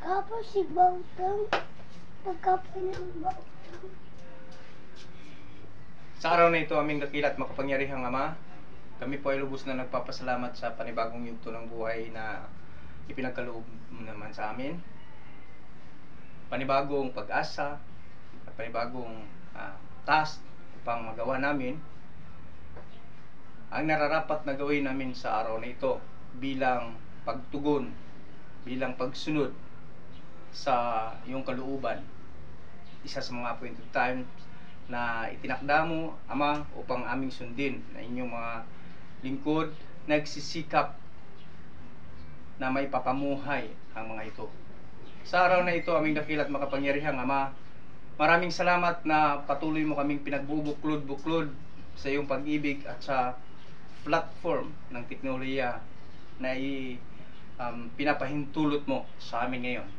Kapag si Bautang, pagkapoy ng Bautang. Sa araw na ito, aming dakilat makapangyarihang Ama, kami po ay lubos na nagpapasalamat sa panibagong yugto ng buhay na ipinagkaloob naman sa amin. Panibagong pag-asa at panibagong task upang magawa namin ang nararapat na gawin namin sa araw na ito bilang pagtugon, bilang pagsunod sa iyong kalooban. Isa sa mga appointed times na itinakda mo, Ama, upang aming sundin na inyong mga lingkod nagsisikap na may papamuhay ang mga ito. Sa araw na ito, aming dakilat makapangyarihang Ama, maraming salamat na patuloy mo kaming pinagbubuklod-buklod sa iyong pag-ibig at sa platform ng teknolohiya na pinapahintulot mo sa amin ngayon.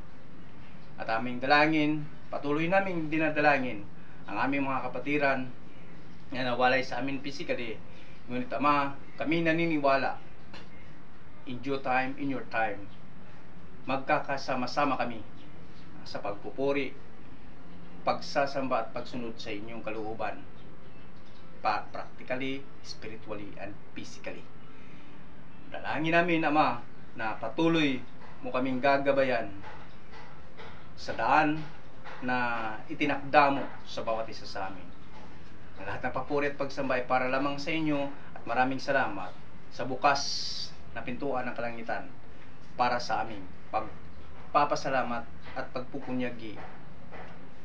At aming dalangin, patuloy naming dinadalangin ang aming mga kapatiran na nawalay sa amin physically. Ngunit Ama, kami naniniwala in due time, in your time, magkakasama-sama kami sa pagpupuri, pagsasamba at pagsunod sa inyong kalooban, practically, spiritually, and physically. Dalangin namin, Ama, na patuloy mo kaming gagabayan sa daan na itinakda mo sa bawat isa sa amin. Ang lahat ng papuri at pagsamba ay para lamang sa inyo, at maraming salamat sa bukas na pintuan ng kalangitan para sa aming pagpapasalamat at pagpupunyagi,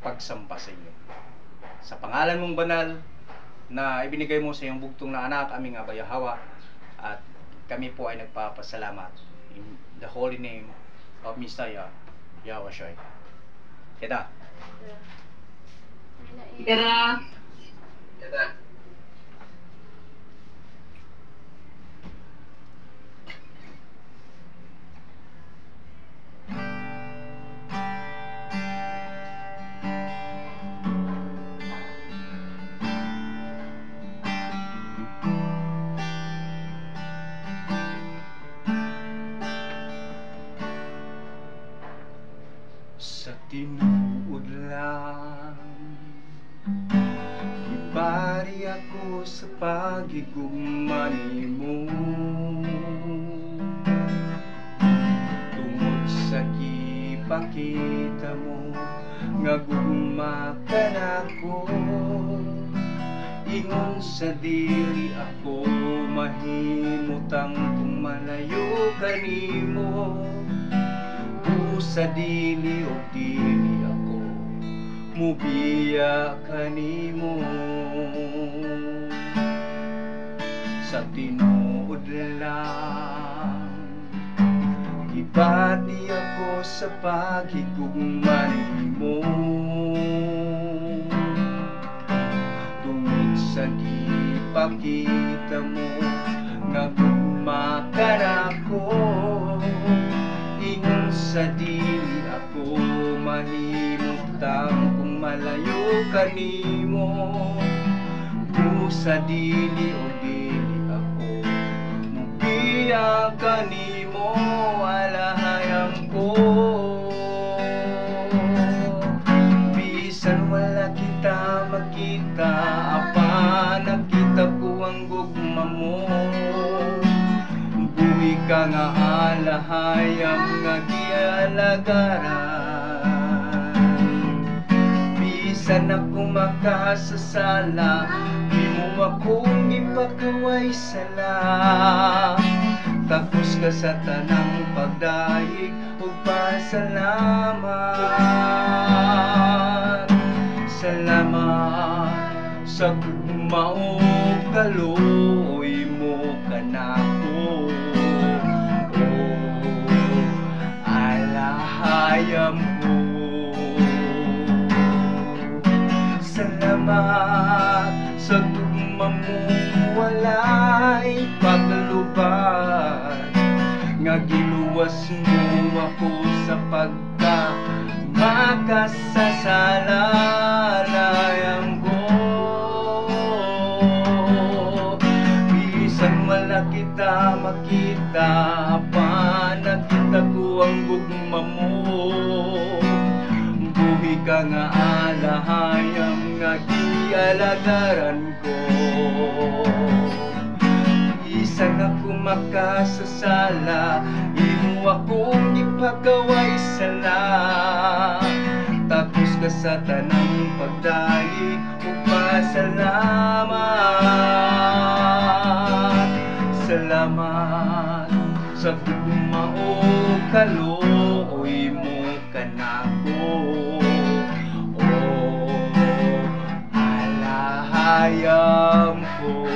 pagsamba sa inyo. Sa pangalan mong banal na ibinigay mo sa iyong bugtong na anak, aming Aba Yahweh, at kami po ay nagpapasalamat in the holy name of Messiah Yahushua. Kita. Kita. Sa tinuod lang, ibari ako sa pagigugma nimo, tungod sa gipakita mo nga gugma ka nako. Ingon sa dili ako mahimutang kung malayo kanimo. Sa dili o dili ako mubiya kanimo. Sa tinuod lang, gibati ako sa paghigugma nimo, tungod sa gipakita mo nga gugma ka nako. Ingon sa dili ako mahimutang kung malayo kanimo, busa dili o dili ako, mubiya kanimo alahayang ko. Bisan wala kita makita, apa nakita ko ang gugma mo. Buhi ka nga alahayang nga gialagaran. Bisan ako makasasala, di mo akong ipakaway sala. Tapos ka sa tanang pagdaig ug pasalamat. Salamat sa gugmao kaluoy mo kanako. Alahayam ko. Salamat sa tugma mo walay paglubad, nga giluwas mo ako sa pagka makasasala. Layang ko, bisan wala kita makita, pa nakita ko ang gugma mo. Buhi ka nga alahayang nga gialagaran ko. Bisan ako makasasala, imo akong ipagaway sala. Tapos ka sa tanang pagdaig ug pasalamat. Salamat sa gugmao kaluoy mo kanako. Alahayam ko.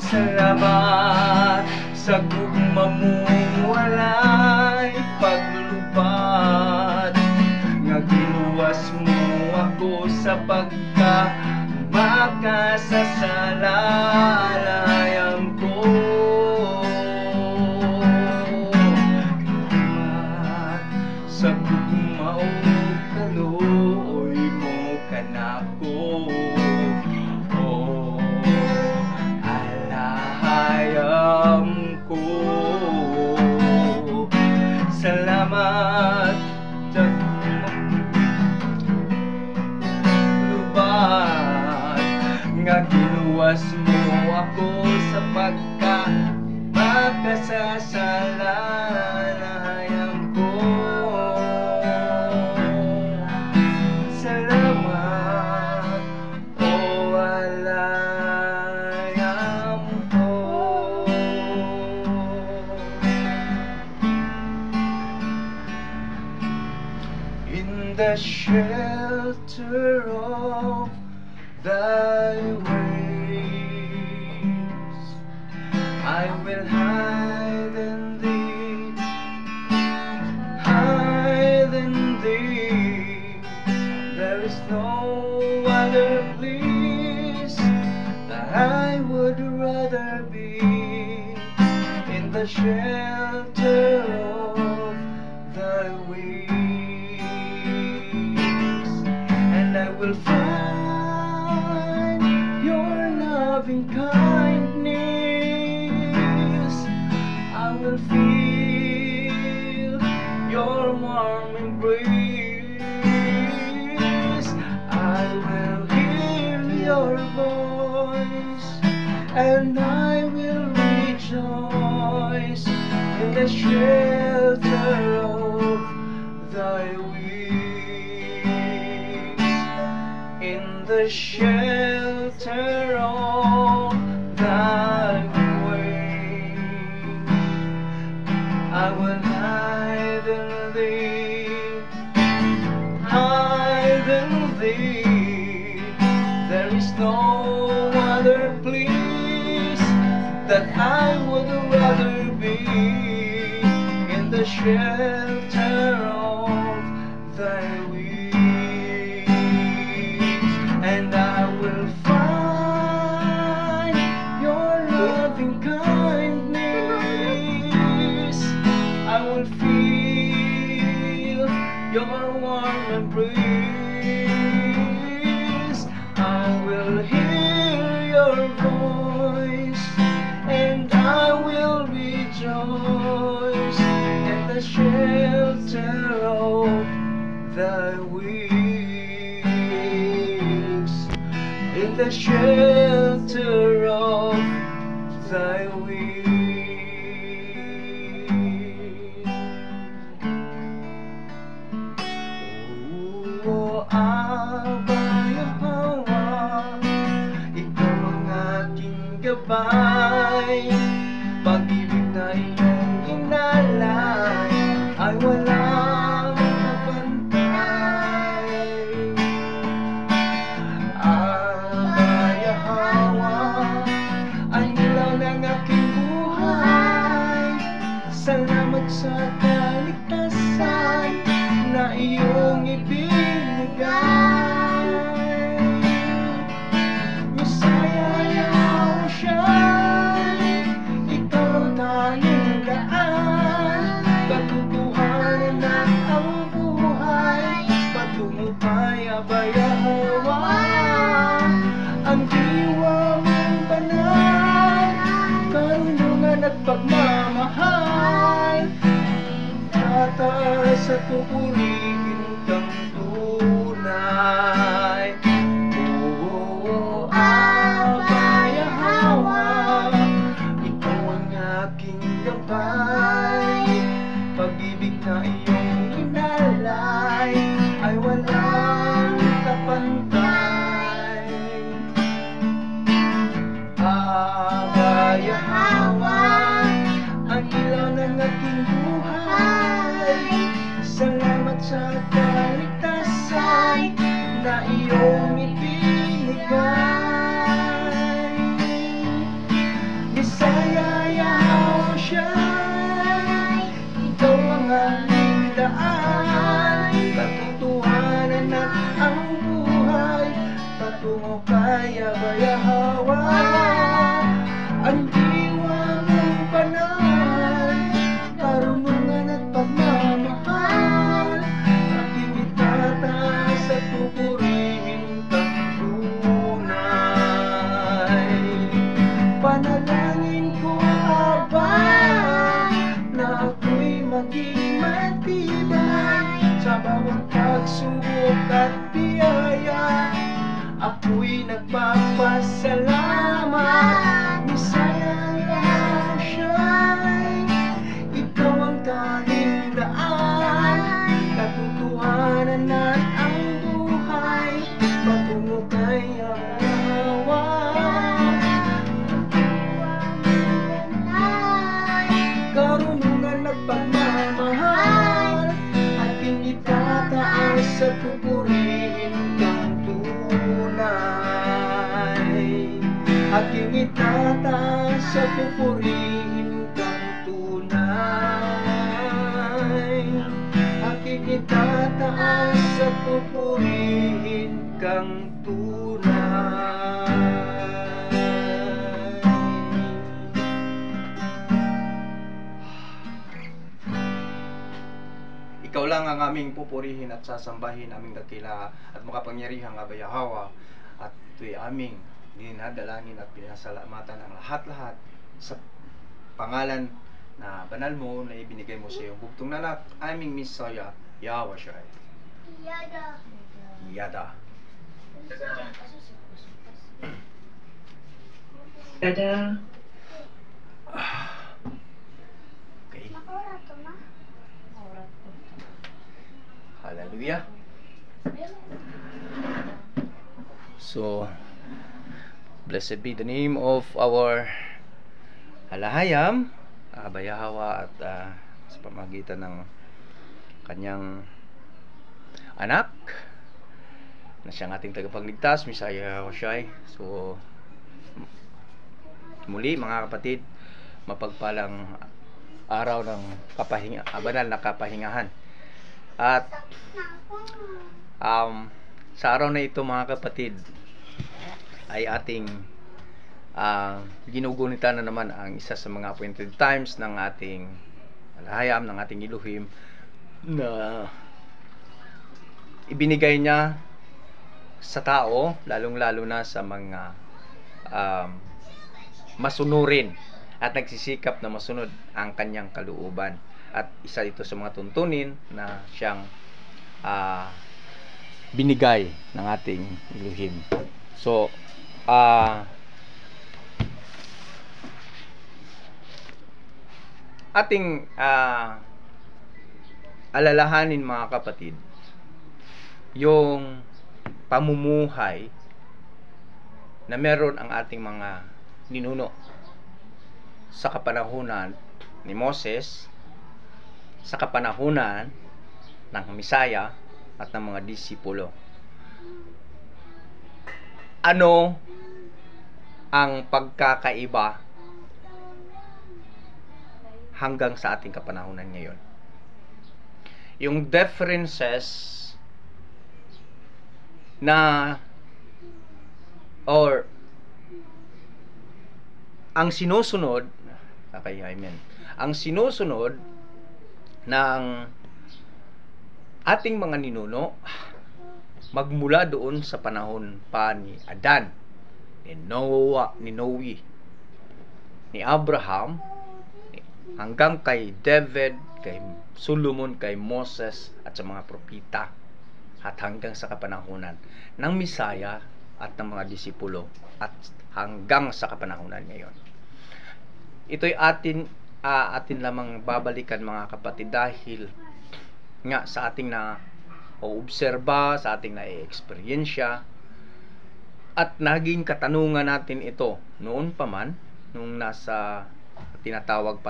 Salamat sa gugma mo walay paglubad, nga giluwas mo ako sa pagka makasasala. Layang ko. Salamat sa gugmao kaluoy mo kanako. Alahayam ko. Salamat sa lubad, nga giluwas mo ako sa pagka makasasala. Layang ko. Salamat, o alayam ko. In the shelter of thy wings, I will hide in thee, hide in thee. There is no other place that I would rather be, in the shelter of thy wings. And I will find your loving kindness, I will feel your warm embrace, I will hear your voice, and I will rejoice in the shelter of thy wings. In the shelter of thy wings, I will hide in thee, hide in thee. There is no other place that I would rather be, in the shelter of thy wings. And I will find your loving kindness, I will feel your warm shelter of thy wings, in the shelter of thy wings. O Abba Yahweh, ikaw ang aking gabay. Pag-ibig na iyong inalay ay walang kapantay. Abba Yahweh, ang ilaw ng aking buhay. Salamat sa kaligtasan na iyong ibinigay. Messiah Yahushua, ikaw ang tanging daan, katotohanan at ang buhay. Patungo kay Abba Yahweh, ang diwa mong banal, karunungan at pagmamahal. Tataas at pupurihin kang tunay. O Abba Yahweh, ikaw ang aking gabay. Pag-ibig na iyong inalay ay walang kapantay. Abba Yahweh, ang ilaw ng aking buhay. Salamat sa kaligtasan na iyong ibinigay. Messiah Yahushua, ikaw ang aming daan, katotohanan at ang buhay. Patungo kay Abba Yahweh, ang diwa mong banal, karunungan at pagmamahal. Aking itataas at pupurihin kang tunay. Panalangin ko, Abba, na ako'y maging matibay sa bawat pagsubok at biyaya. Ako'y nagpapasalamat. Messiah Yahushua, ikaw ang tanging daan, katotohanan at ang buhay. Patungo kay Yahweh, karunungan at pagmamahal. Aking itataas at pupurihin kang tunay. Aking itataas at pupurihin kang tunay. Aking itataas at pupurihin kang tunay. Ikaw lang ang aming pupurihin at sasambahin, aming dakila at makapangyarihang Abba Yahweh. At ito'y aming dinadalangin at pinasalamatan ang lahat-lahat sa pangalan na banal mo na ibinigay mo sa iyong bugtong na anak, aming Messiah Yahushua. Yada. Yada. Yada. Okay. Nakura to na. Hallelujah. So, blessed be the name of our Alahayam, Abba Yahweh, at sa pamagitan ng kanyang anak na siyang ating tagapagligtas, Messiah Yahushua. So, muli mga kapatid, mapagpalang araw ng banal na kapahingahan. At sa araw na ito mga kapatid ay ating ginugunitan na naman ang isa sa mga appointed times ng ating Alahayam, ng ating Elohim, na ibinigay niya sa tao, lalong-lalo na sa mga masunurin at nagsisikap na masunod ang kanyang kalooban. At isa ito sa mga tuntunin na siyang binigay ng ating Elohim. So, ating alalahanin mga kapatid, yung pamumuhay na meron ang ating mga ninuno sa kapanahunan ni Moses, sa kapanahunan ng Misaya at ng mga disipulo. Ano ang pagkakaiba hanggang sa ating kapanahunan ngayon? Yung differences na or ang sinusunod, okay, amen. Ang sinusunod ng ating mga ninuno magmula doon sa panahon pa ni Adan, ni Noah, ni Noe, ni Abraham, hanggang kay David, kay Solomon, kay Moses at sa mga propeta, at hanggang sa kapanahunan ng Misaya at ng mga disipulo, at hanggang sa kapanahunan ngayon. Ito'y atin lamang babalikan mga kapatid, dahil nga sa ating na obserba, sa ating na-experiensya, at naging katanungan natin ito noon pa man, nung nasa tinatawag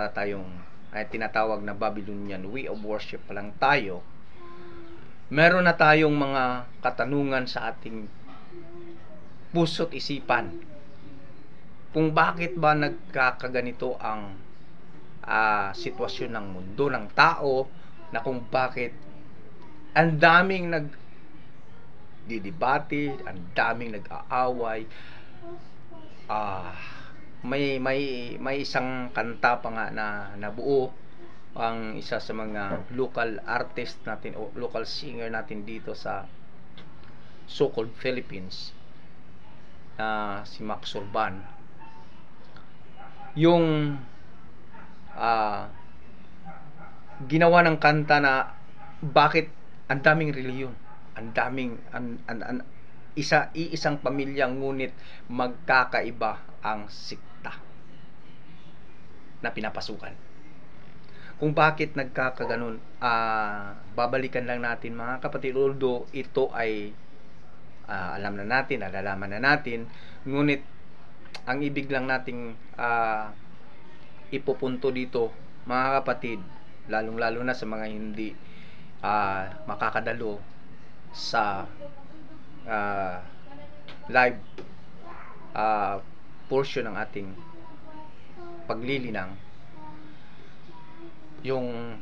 na Babylonian way of worship pa lang tayo. Meron na tayong mga katanungan sa ating puso't isipan kung bakit ba nagkakaganito ang sitwasyon ng mundo, ng tao, na kung bakit ang daming nagdidebate, ang daming nag-aaway. May isang kanta pa nga na nabuo ang isa sa mga local artist natin o local singer natin dito sa so-called Philippines, na si Max Urban. Yung ginawa ng kanta na bakit ang daming reliyon, ang daming iisang pamilya, ngunit magkakaiba ang sikta na pinapasukan. Kung bakit nagkakaganon, babalikan lang natin mga kapatid, although ito ay alam na natin, nalalaman na natin, ngunit ang ibig lang nating ipupunto dito mga kapatid, lalong-lalo na sa mga hindi makakadalo sa live portion ng ating paglilinang, yung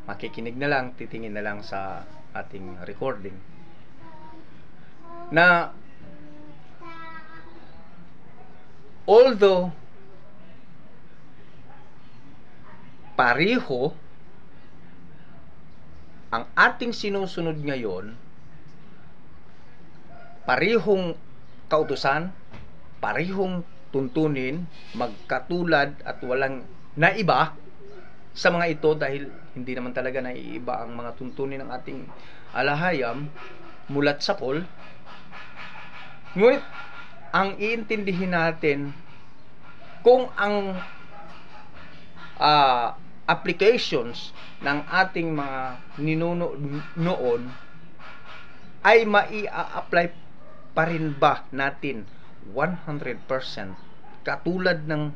makikinig na lang, titingin na lang sa ating recording, na although pareho ang ating sinusunod ngayon, parehong kautusan, parehong tuntunin, magkatulad at walang naiba sa mga ito, dahil hindi naman talaga naiiba ang mga tuntunin ng ating alahayam mulat sa Paul. Ngunit ang iintindihin natin, kung ang applications ng ating mga ninuno noon ay mai-apply pa rin ba natin 100% katulad ng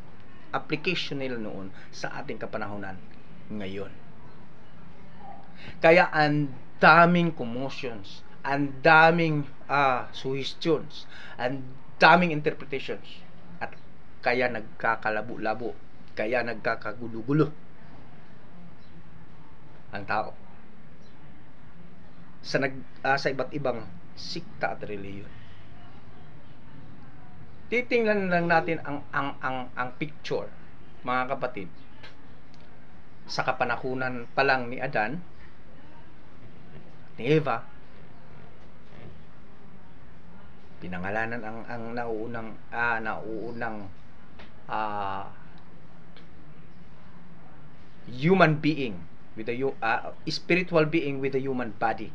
application nila noon sa ating kapanahunan ngayon. Kaya ang daming commotions, ang daming suggestions, ang daming interpretations, at kaya nagkakalabo-labo, kaya nagkakagulo-gulo ang tao sa iba't ibang sikta at reliyon. Titingnan lang natin ang picture mga kapatid, sa kapanahunan pa lang ni Adan, ni Eva, pinangalanan ang nauunang human being with a spiritual being with a human body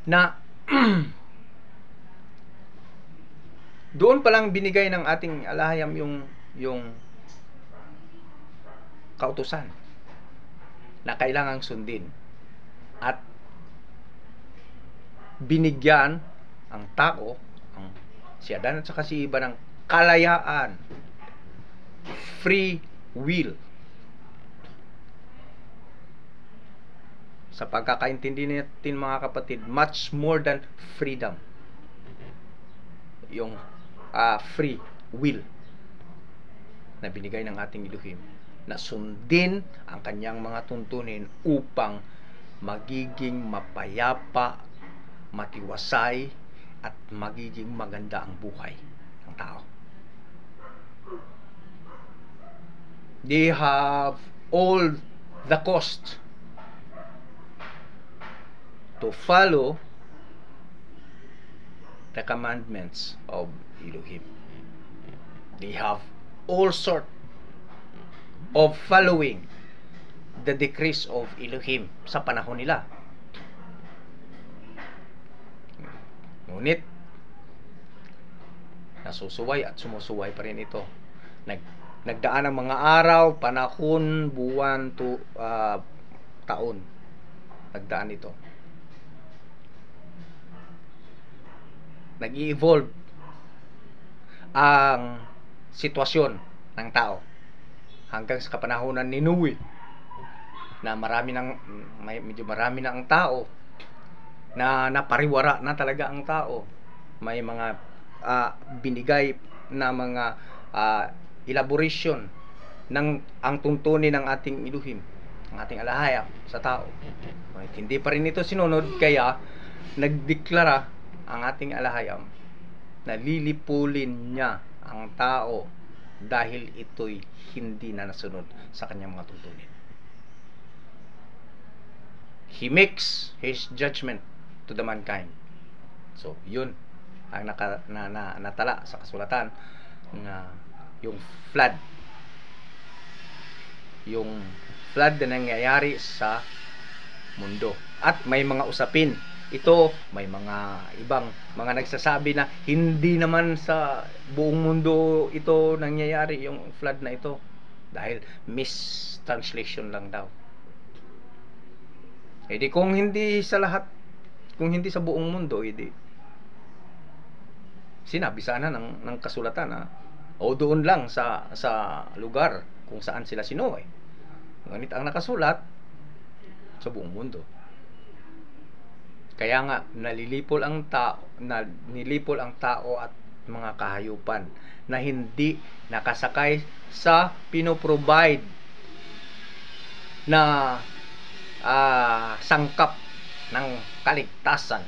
na doon pa lang binigay ng ating alahayam yung kautusan na kailangang sundin at binigyan ang tao, ang si Adan at saka si Eva ng kalayaan, free will. Sa pagkakaintindi natin mga kapatid, much more than freedom, yung free will na binigay ng ating Elohim na sundin ang kanyang mga tuntunin upang magiging mapayapa, matiwasay at magiging maganda ang buhay ng tao. They have all the cost to follow the commandments of Elohim. They have all sort of following the decrees of Elohim sa panahon nila. Ngunit nasusuway at sumusuway pa rin ito. Nagdaan ang mga araw, panahon, buwan, taon. Nagdaan ito. Nag-i-evolve ang sitwasyon ng tao hanggang sa kapanahonan ni Noe na medyo marami na ang tao, na napariwara na talaga ang tao. May mga binigay na mga elaboration ng ang tuntunin ng ating Elohim, ang ating alahayam sa tao. Hindi pa rin ito sinunod, kaya nagdeklara ang ating alahayam na lilipulin niya ang tao dahil ito'y hindi na nasunod sa kanyang mga tuntunin. He makes his judgment to the mankind. So, yun ang natala sa kasulatan na yung flood na nangyayari sa mundo. At may mga usapin ito, may mga ibang mga nagsasabi na hindi naman sa buong mundo ito nangyayari, yung flood na ito, dahil mistranslation lang daw. Di kung hindi sa lahat, kung hindi sa buong mundo, sinabi sana ng kasulatan o doon lang sa lugar kung saan sila sinuway. Ngunit ang nakasulat sa buong mundo. Kaya nga nilipol ang tao at mga kahayupan na hindi nakasakay sa pinoprovide na sangkap ng kaligtasan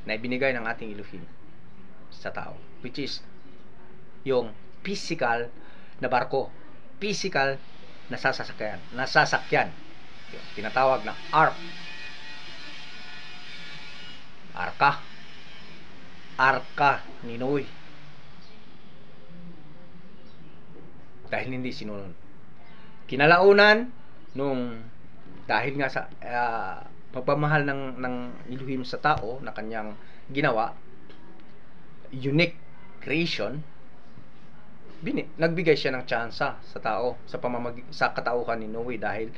na ibinigay ng ating Elohim sa tao, which is yung physical na barko, physical na sasakyan, yung tinatawag na arka ni Noe, dahil hindi sinunod. Kinalaunan dahil nga sa pagpamahal ng Elohim sa tao na kanyang ginawa, unique creation, nagbigay siya ng tsansa sa tao sa katauhan ni Noe, dahil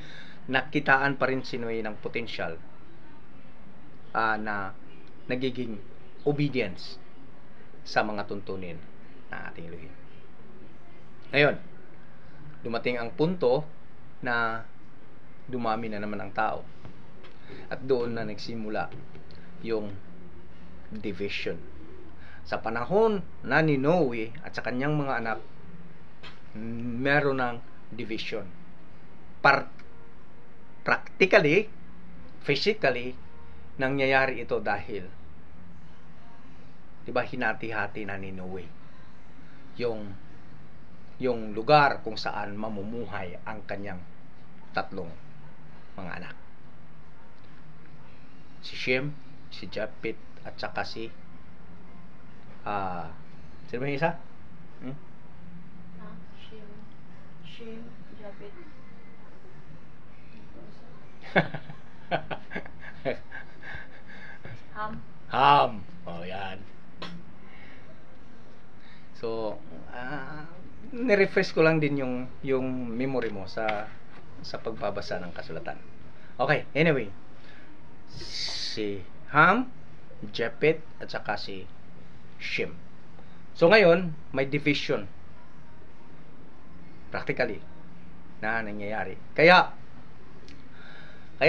nakitaan pa rin si Noe ng potential na nagiging obedience sa mga tuntunin ng ating Elohim. Ngayon, dumating ang punto na dumami na naman ang tao, at doon na nagsimula yung division. Sa panahon na ni Noe at sa kanyang mga anak, meron ng division. Practically, physically, nangyayari ito dahil, diba, hinati-hati na ni Noe yung lugar kung saan mamumuhay ang kanyang tatlong mga anak. Si Shem, si Japhet, at saka si sino ba yung isa? Shem, Japet. Ham. Ham. Oh, yan. So, nirefresh ko lang din yung memory mo sa pagbabasa ng kasulatan. Okay, anyway. Si Ham, Japet, at saka si Shem. So, ngayon, may division. Practically, na nangyayari. Kaya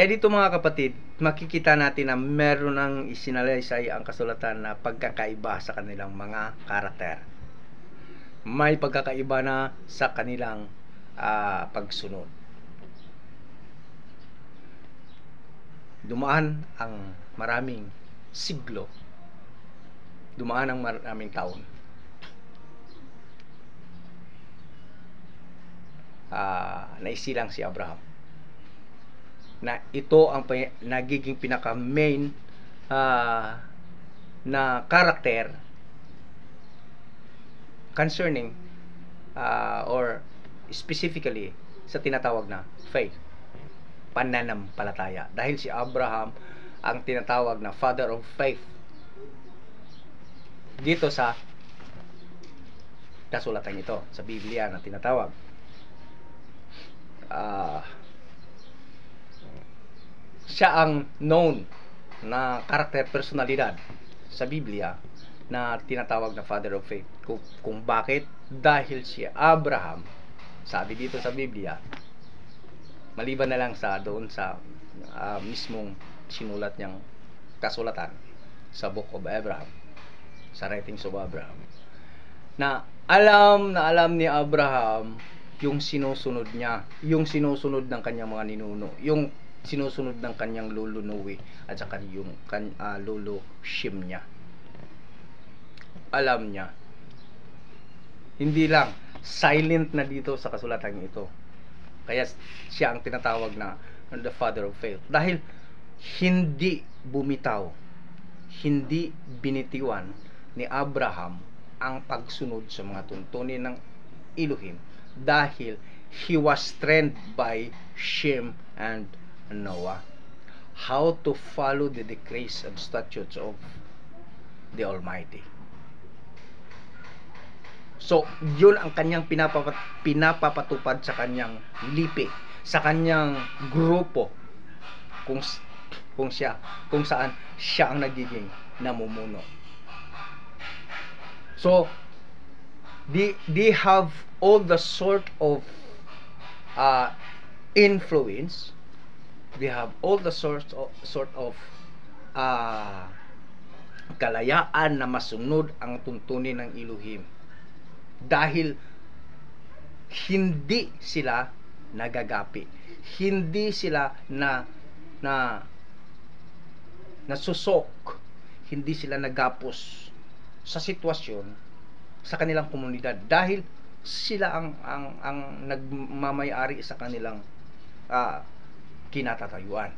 dito mga kapatid, makikita natin na meron ng isinalaysay ang kasulatan na pagkakaiba sa kanilang mga karakter. May pagkakaiba na sa kanilang pagsunod. Dumaan ang maraming siglo. Dumaan ang maraming taon. Naisilang si Abraham na ito ang nagiging pinaka main na karakter concerning or specifically sa tinatawag na faith, pananampalataya, dahil si Abraham ang tinatawag na father of faith dito sa kasulatan ito sa Biblia na tinatawag. Siya ang known na karakter, personalidad sa Biblia na tinatawag na father of faith. Kung bakit? Dahil si Abraham, sabi dito sa Biblia, maliban na lang sa doon sa mismong sinulat niyang kasulatan sa Book of Abraham, sa Writings of Abraham, na alam ni Abraham yung sinusunod niya, yung sinusunod ng kanyang mga ninuno, yung sinusunod ng kanyang lolo Noe at saka yung lolo Shem niya. Alam niya. Hindi lang silent na dito sa kasulatan ito. Kaya siya ang tinatawag na the father of faith, dahil hindi bumitaw, hindi binitiwan ni Abraham ang pagsunod sa mga tuntunin ng Elohim, dahil he was trained by Shem and Noah how to follow the decrees and statutes of the Almighty. So, yun ang kanyang pinapapatupad sa kanyang lipi, sa kanyang grupo, kung saan siya ang nagiging namumuno. So, they have all the sort of influence. They have all the sort of kalayaan na masunod ang tuntunin ng Elohim, dahil hindi sila nagagapi, hindi sila nasusok, hindi sila nagapos sa sitwasyon sa kanilang komunidad, dahil sila ang nagmamay-ari sa kanilang kinatatayuan.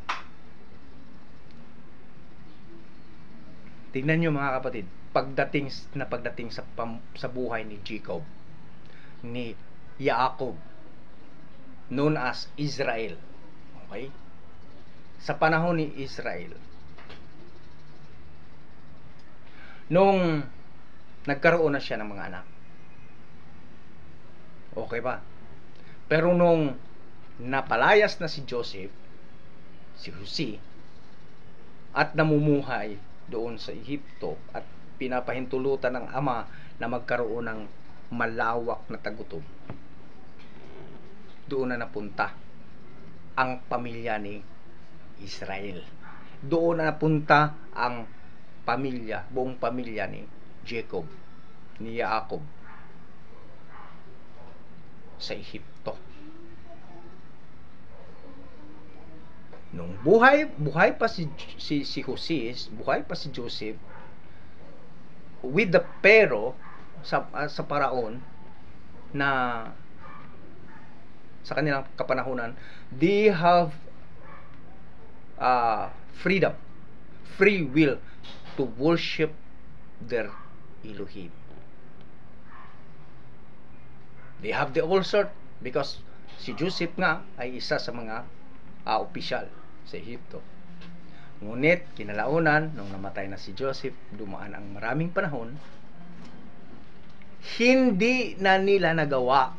Tingnan nyo mga kapatid, pagdating sa buhay ni Jacob, ni Jacob, known as Israel. Okay? Sa panahon ni Israel, nung nagkaroon na siya ng mga anak, okay ba? Pero nung napalayas na si Joseph, si Jose, at namumuhay doon sa Ehipto, at pinapahintulutan ng ama na magkaroon ng malawak na tagutom, doon na napunta ang pamilya ni Israel. Doon na napunta ang buong pamilya ni Jacob, ni Jacob, sa Ehipto. Nung buhay pa si Jose, buhay pa si Joseph with the Pharaoh, sa paraon, na sa kanilang kapanahunan, they have freedom, free will to worship their Elohim. They have Because si Joseph nga ay isa sa mga opisyal sa Ehipto. Ngunit kinalaunan, nung namatay na si Joseph, dumaan ang maraming panahon, hindi na nila nagawa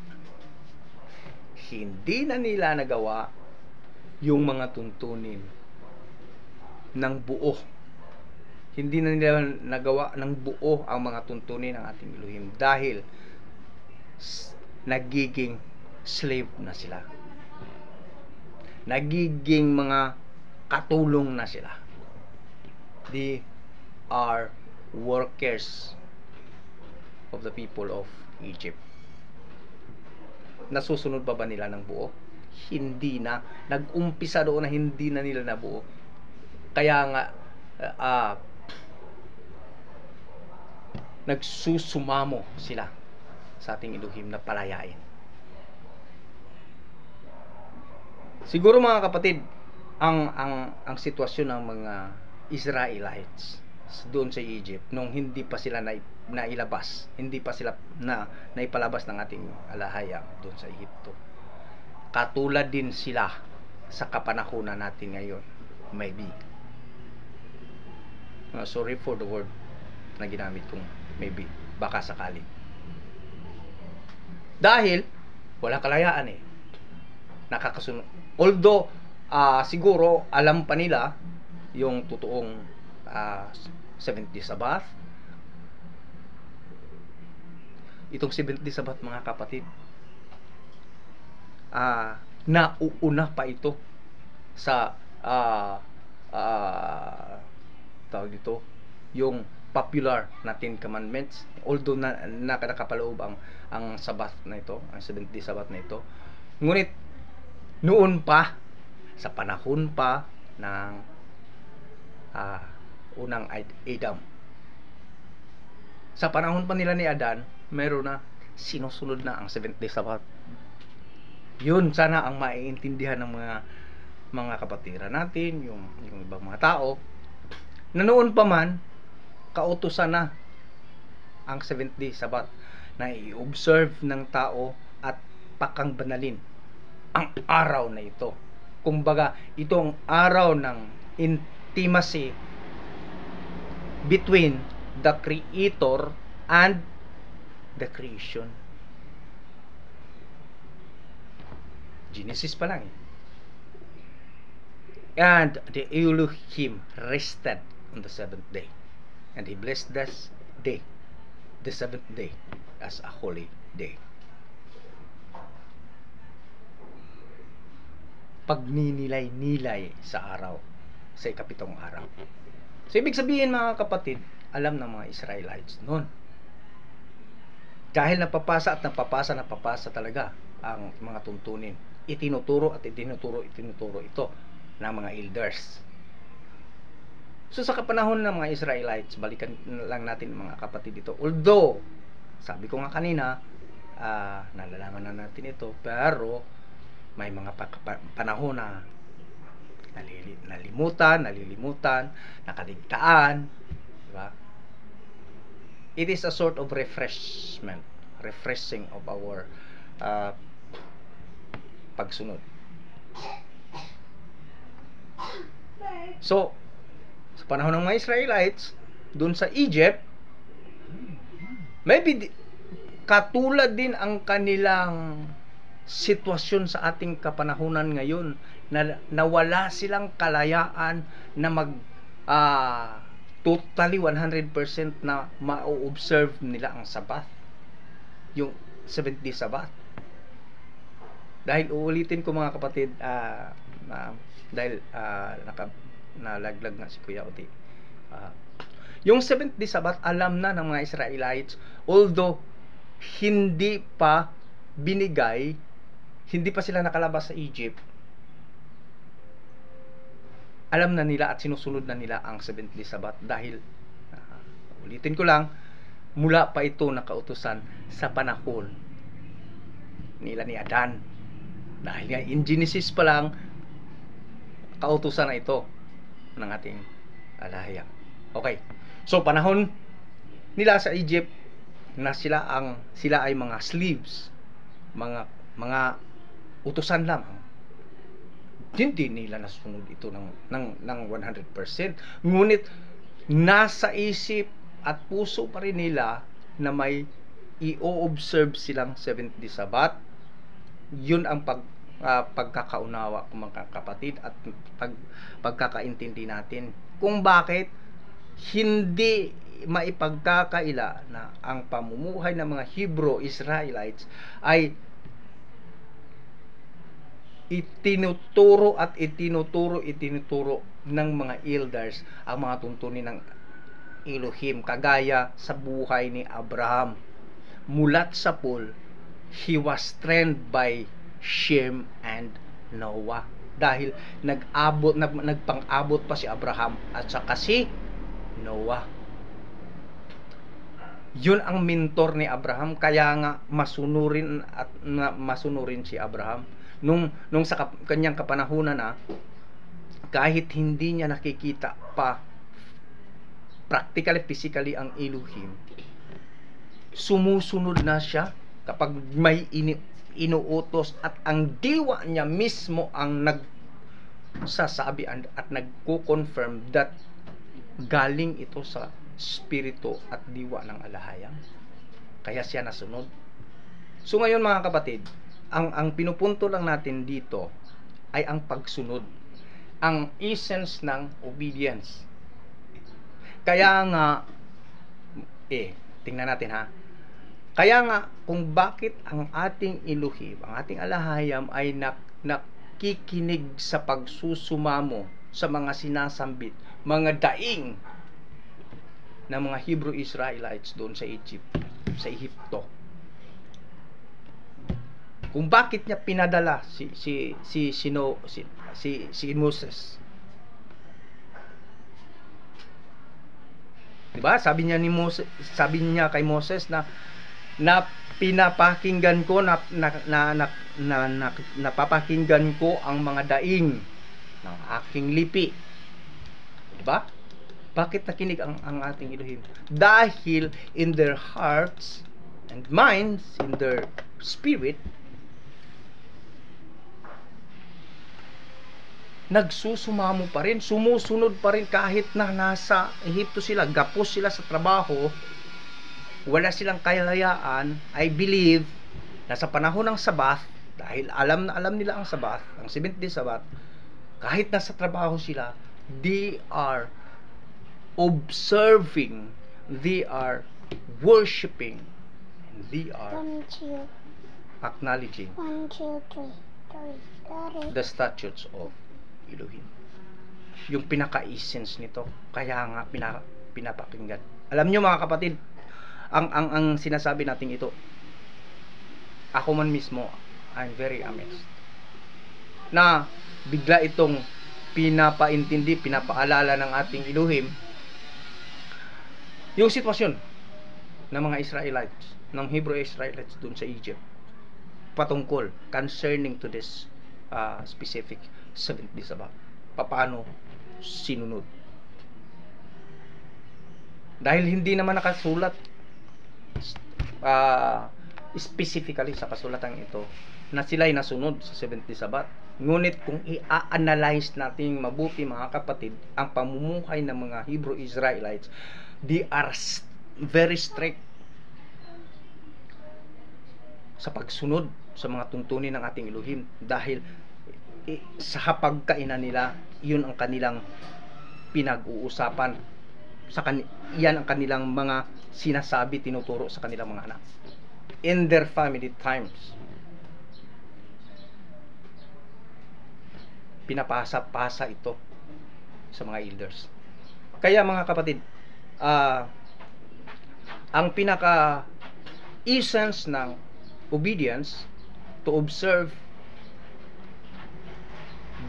yung mga tuntunin ng buo. Hindi na nila nagawa ng buo ang mga tuntunin ng ating Elohim dahil nagiging slave na sila. Nagiging mga katulong na sila. They are workers of the people of Egypt. Nasusunod pa ba nila ng buo? Hindi na. Nag-umpisa doon na hindi na nila nabuo. Kaya nga nagsusumamo sila sa ating Elohim na palayain. Siguro mga kapatid, ang sitwasyon ng mga Israelites doon sa Egypt nung hindi pa sila nailabas, hindi pa sila naipalabas ng ating alahayang doon sa Egypto. Katulad din sila sa kapanahunan natin ngayon, maybe. Sorry for the word na ginamit kong maybe, baka sakali. Dahil wala kalayaan eh. Nakakasunod. Although siguro alam pa nila yung totoong 70 Sabbath. Itong 70 Sabbath mga kapatid, nauuna pa ito sa tawag dito, yung popular na 10 Commandments. Although nakapaloob ang Sabbath na ito, ang 70 Sabbath na ito. Ngunit noon pa, sa panahon pa ng unang Adam, sa panahon pa nila ni Adan, meron na sinusunod na ang 70 Sabbath. Yun sana ang maiintindihan ng mga kapatiran natin, yung ibang mga tao, na noon pa man kautusan na ang 70 Sabbath na i-observe ng tao at pakangbanalin ang araw na ito. Kumbaga, itong araw ng intimacy between the Creator and the creation. Genesis pa lang eh. And the Elohim rested on the seventh day, and he blessed this day, the seventh day, as a holy day. Pagninilay-nilay sa araw, sa ikapitong araw. So ibig sabihin mga kapatid, alam ng mga Israelites noon, dahil napapasa talaga ang mga tuntunin, itinuturo ito ng mga elders. So sa kapanahon ng mga Israelites, balikan lang natin mga kapatid ito, although sabi ko nga kanina, nalalaman na natin ito, pero may mga panahon na nalilimutan, nakaligtaan, diba? It is a sort of refreshing of our pagsunod. So, sa panahon ng mga Israelites, dun sa Egypt, maybe katulad din ang kanilang sitwasyon sa ating kapanahunan ngayon, na nawala silang kalayaan na totally 100% na ma-observe nila ang Sabbath, yung 70 Sabbath. Dahil uulitin ko mga kapatid, dahil nalaglag nga si Kuya Oti, yung 70 Sabbath alam na ng mga Israelites, although hindi pa binigay, hindi pa sila nakalabas sa Egypt, alam na nila at sinusunod na nila ang 70 Sabbath dahil ulitin ko lang, mula pa ito nakautusan sa panahon nila ni Adan. Dahil nga in Genesis pa lang kautusan na ito ng ating alahayang. Okay. So panahon nila sa Egypt na sila ay mga slaves, mga mga utusan lamang, hindi nila nasunod ito ng 100%. Ngunit nasa isip at puso pa rin nila na may i-observe silang 70 Sabat. Yun ang pagkakaunawa ko, mga kapatid, at pagkakaintindi natin kung bakit hindi maipagkakaila na ang pamumuhay ng mga Hebrew Israelites ay itinuturo ng mga elders ang mga tuntunin ng Elohim, kagaya sa buhay ni Abraham. Mulat sa pool, he was trained by Shem and Noah, dahil nagpang-abot pa si Abraham at saka si Noah. Yun ang mentor ni Abraham, kaya nga masunurin si Abraham nung sa kanyang kapanahunan na kahit hindi niya nakikita pa practically, physically ang Elohim, sumusunod na siya kapag may inuutos, at ang diwa niya mismo ang nagsasabi at nagko-confirm that galing ito sa spirito at diwa ng alahayang, kaya siya nasunod. So ngayon, mga kapatid, ang pinupunto lang natin dito ay ang pagsunod, ang essence ng obedience. Kaya nga tingnan natin ha. Kaya nga kung bakit ang ating Elohim, ang ating alahayam ay nakikinig sa pagsusumamo sa mga sinasambit, mga daing ng mga Hebrew Israelites doon sa sa Ehipto. Kung bakit niya pinadala si Moses. Diba? Sabi niya kay Moses na pinapakinggan ko napapakinggan ko ang mga daing ng aking lipi. Diba? Bakit nakinig ang ating Elohim? Dahil in their hearts and minds, in their spirit, nagsusumamo pa rin, sumusunod pa rin kahit na nasa Ehipto sila, gapos sila sa trabaho, wala silang kalayaan. I believe na sa panahon ng Sabat, dahil alam nila ang Sabat, ang 70 Sabat, kahit nasa trabaho sila, they are observing, they are worshiping, and they are acknowledging the statutes of Elohim. Yung pinaka-essence nito, kaya nga pinapakinggan. Alam nyo, mga kapatid, ang sinasabi natin ito, ako man mismo, I'm very amazed na bigla itong pinapaalala ng ating Elohim yung sitwasyon ng mga Israelites, ng Hebrew Israelites dun sa Egypt, patungkol concerning to this specific 70 Sabat. Paano sinunod? Dahil hindi naman nakasulat specifically sa kasulatang ito na sila'y nasunod sa 70 Sabat. Ngunit kung i-analyze natin mabuti, mga kapatid, ang pamumuhay ng mga Hebrew Israelites, they are very strict sa pagsunod sa mga tuntunin ng ating Elohim, dahil sa hapagkainan nila, yun ang kanilang pinag-uusapan, yan ang kanilang mga sinasabi, tinuturo sa kanilang mga anak in their family times. Pinapasa-pasa ito sa mga elders. Kaya, mga kapatid, ang pinaka essence ng obedience, to observe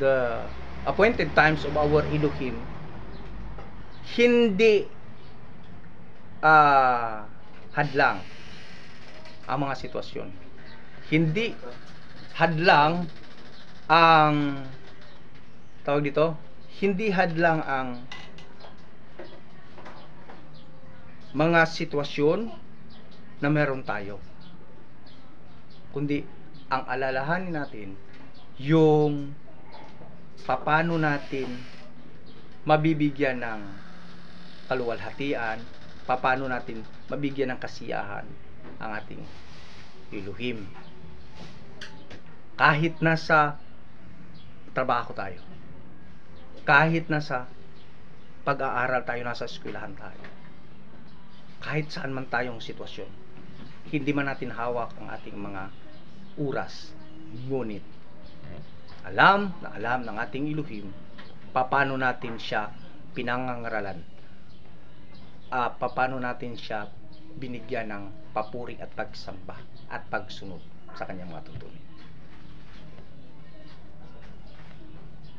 the appointed times of our Elohim, hindi hadlang ang mga sitwasyon, hindi hadlang ang hindi hadlang ang mga sitwasyon na meron tayo, kundi ang alalahanin natin yung paano natin mabibigyan ng kaluwalhatian, paano natin mabigyan ng kasiyahan ang ating Elohim. Kahit nasa trabaho tayo, kahit nasa pag-aaral tayo, nasa eskwelahan tayo, kahit saan man tayong sitwasyon, hindi man natin hawak ang ating mga oras, ngunit alam ng ating Elohim paano natin siya pinangangaralan, paano natin siya binigyan ng papuri at pagsamba at pagsunod sa kanyang mga tuntunin.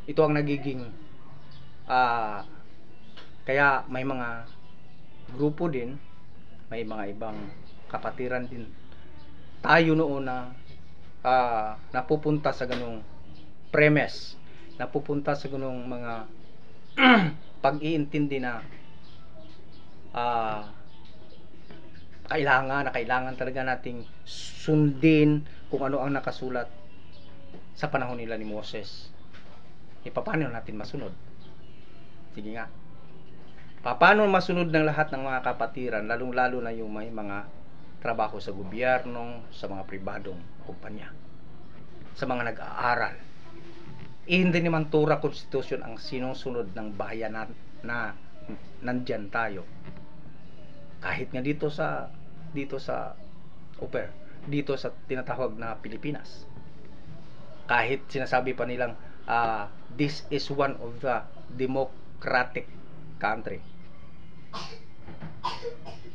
Ito ang nagiging kaya may mga grupo din, may mga ibang kapatiran din tayo noon na napupunta sa ganung premise, napupunta sa ganung mga pag-iintindi na kailangan talaga nating sundin kung ano ang nakasulat sa panahon nila ni Moses. Paano natin masunod? Sige nga. Paano masunod ng lahat ng mga kapatiran, lalong-lalo na yung may mga trabaho sa gobyerno, sa mga pribadong kumpanya, sa mga nag-aaral. Hindi naman tura konstitusyon ang sinusunod ng bayan na nandyan tayo. Kahit nga dito sa dito sa tinatawag na Pilipinas. Kahit sinasabi pa nilang this is one of the democratic country.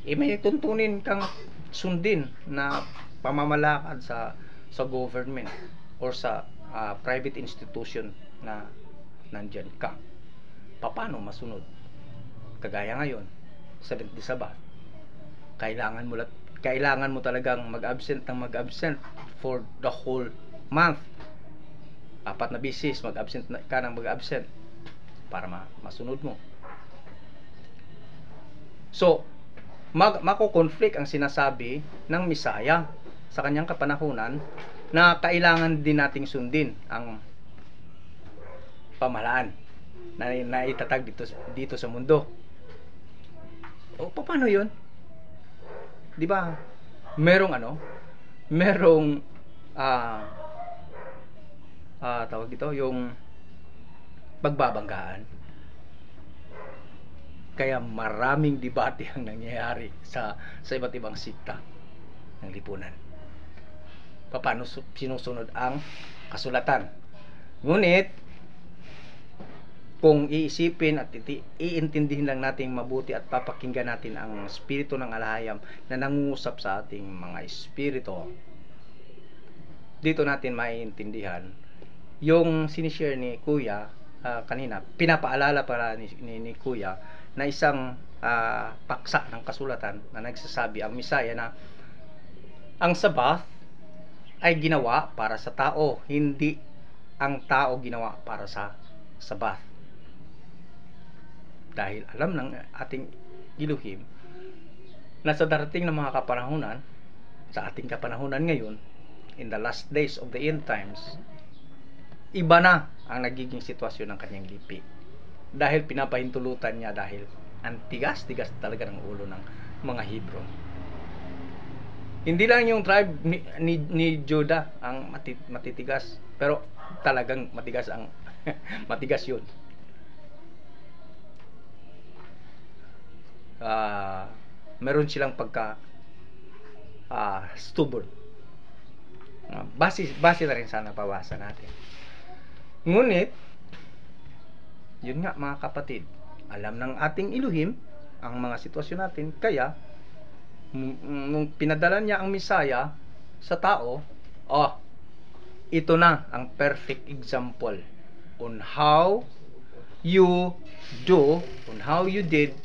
May tuntunin kang sundin na pamamalakad sa government or sa private institution na nandyan ka. Paano masunod? Kagaya ngayon, 7th Sabbath, kailangan mo talagang mag-absent for the whole month. 4 na bisis mag-absent ka ng mag-absent para masunod mo. So, mako-conflict ang sinasabi ng Misaya sa kanyang kapanahunan na kailangan din nating sundin ang pamahalaan na itatag dito sa mundo. O paano 'yun? 'Di ba? Merong tawag dito, yung pagbabanggaan. Kaya maraming debate ang nangyayari sa iba't ibang sikta ng lipunan. Paano sinusunod ang kasulatan? Ngunit kung iisipin at iintindihin lang natin mabuti at papakinggan natin ang espiritu ng alahayam na nangungusap sa ating mga espiritu, dito natin maiintindihan yung sinishare ni Kuya kanina. Pinapaalala para ni Kuya na isang paksa ng kasulatan na nagsasabi ang Misaya na ang Sabbath ay ginawa para sa tao, hindi ang tao ginawa para sa Sabbath. Dahil alam ng ating Elohim na sa darating na mga kapanahunan, sa ating kapanahunan ngayon, in the last days of the end times, iba na ang nagiging sitwasyon ng kanyang lipi. Dahil pinapahintulutan niya, dahil ang tigas-tigas talaga ng ulo ng mga Hebrew. Hindi lang yung tribe ni Judah ang matitigas, pero talagang matigas ang matigas yun. Meron silang pagka stubborn. Base na rin sana pabasa natin. Ngunit yun nga mga kapatid, alam ng ating Elohim ang mga sitwasyon natin, kaya nung pinadala niya ang Misaya sa tao, ito na ang perfect example on how you do, on how you did,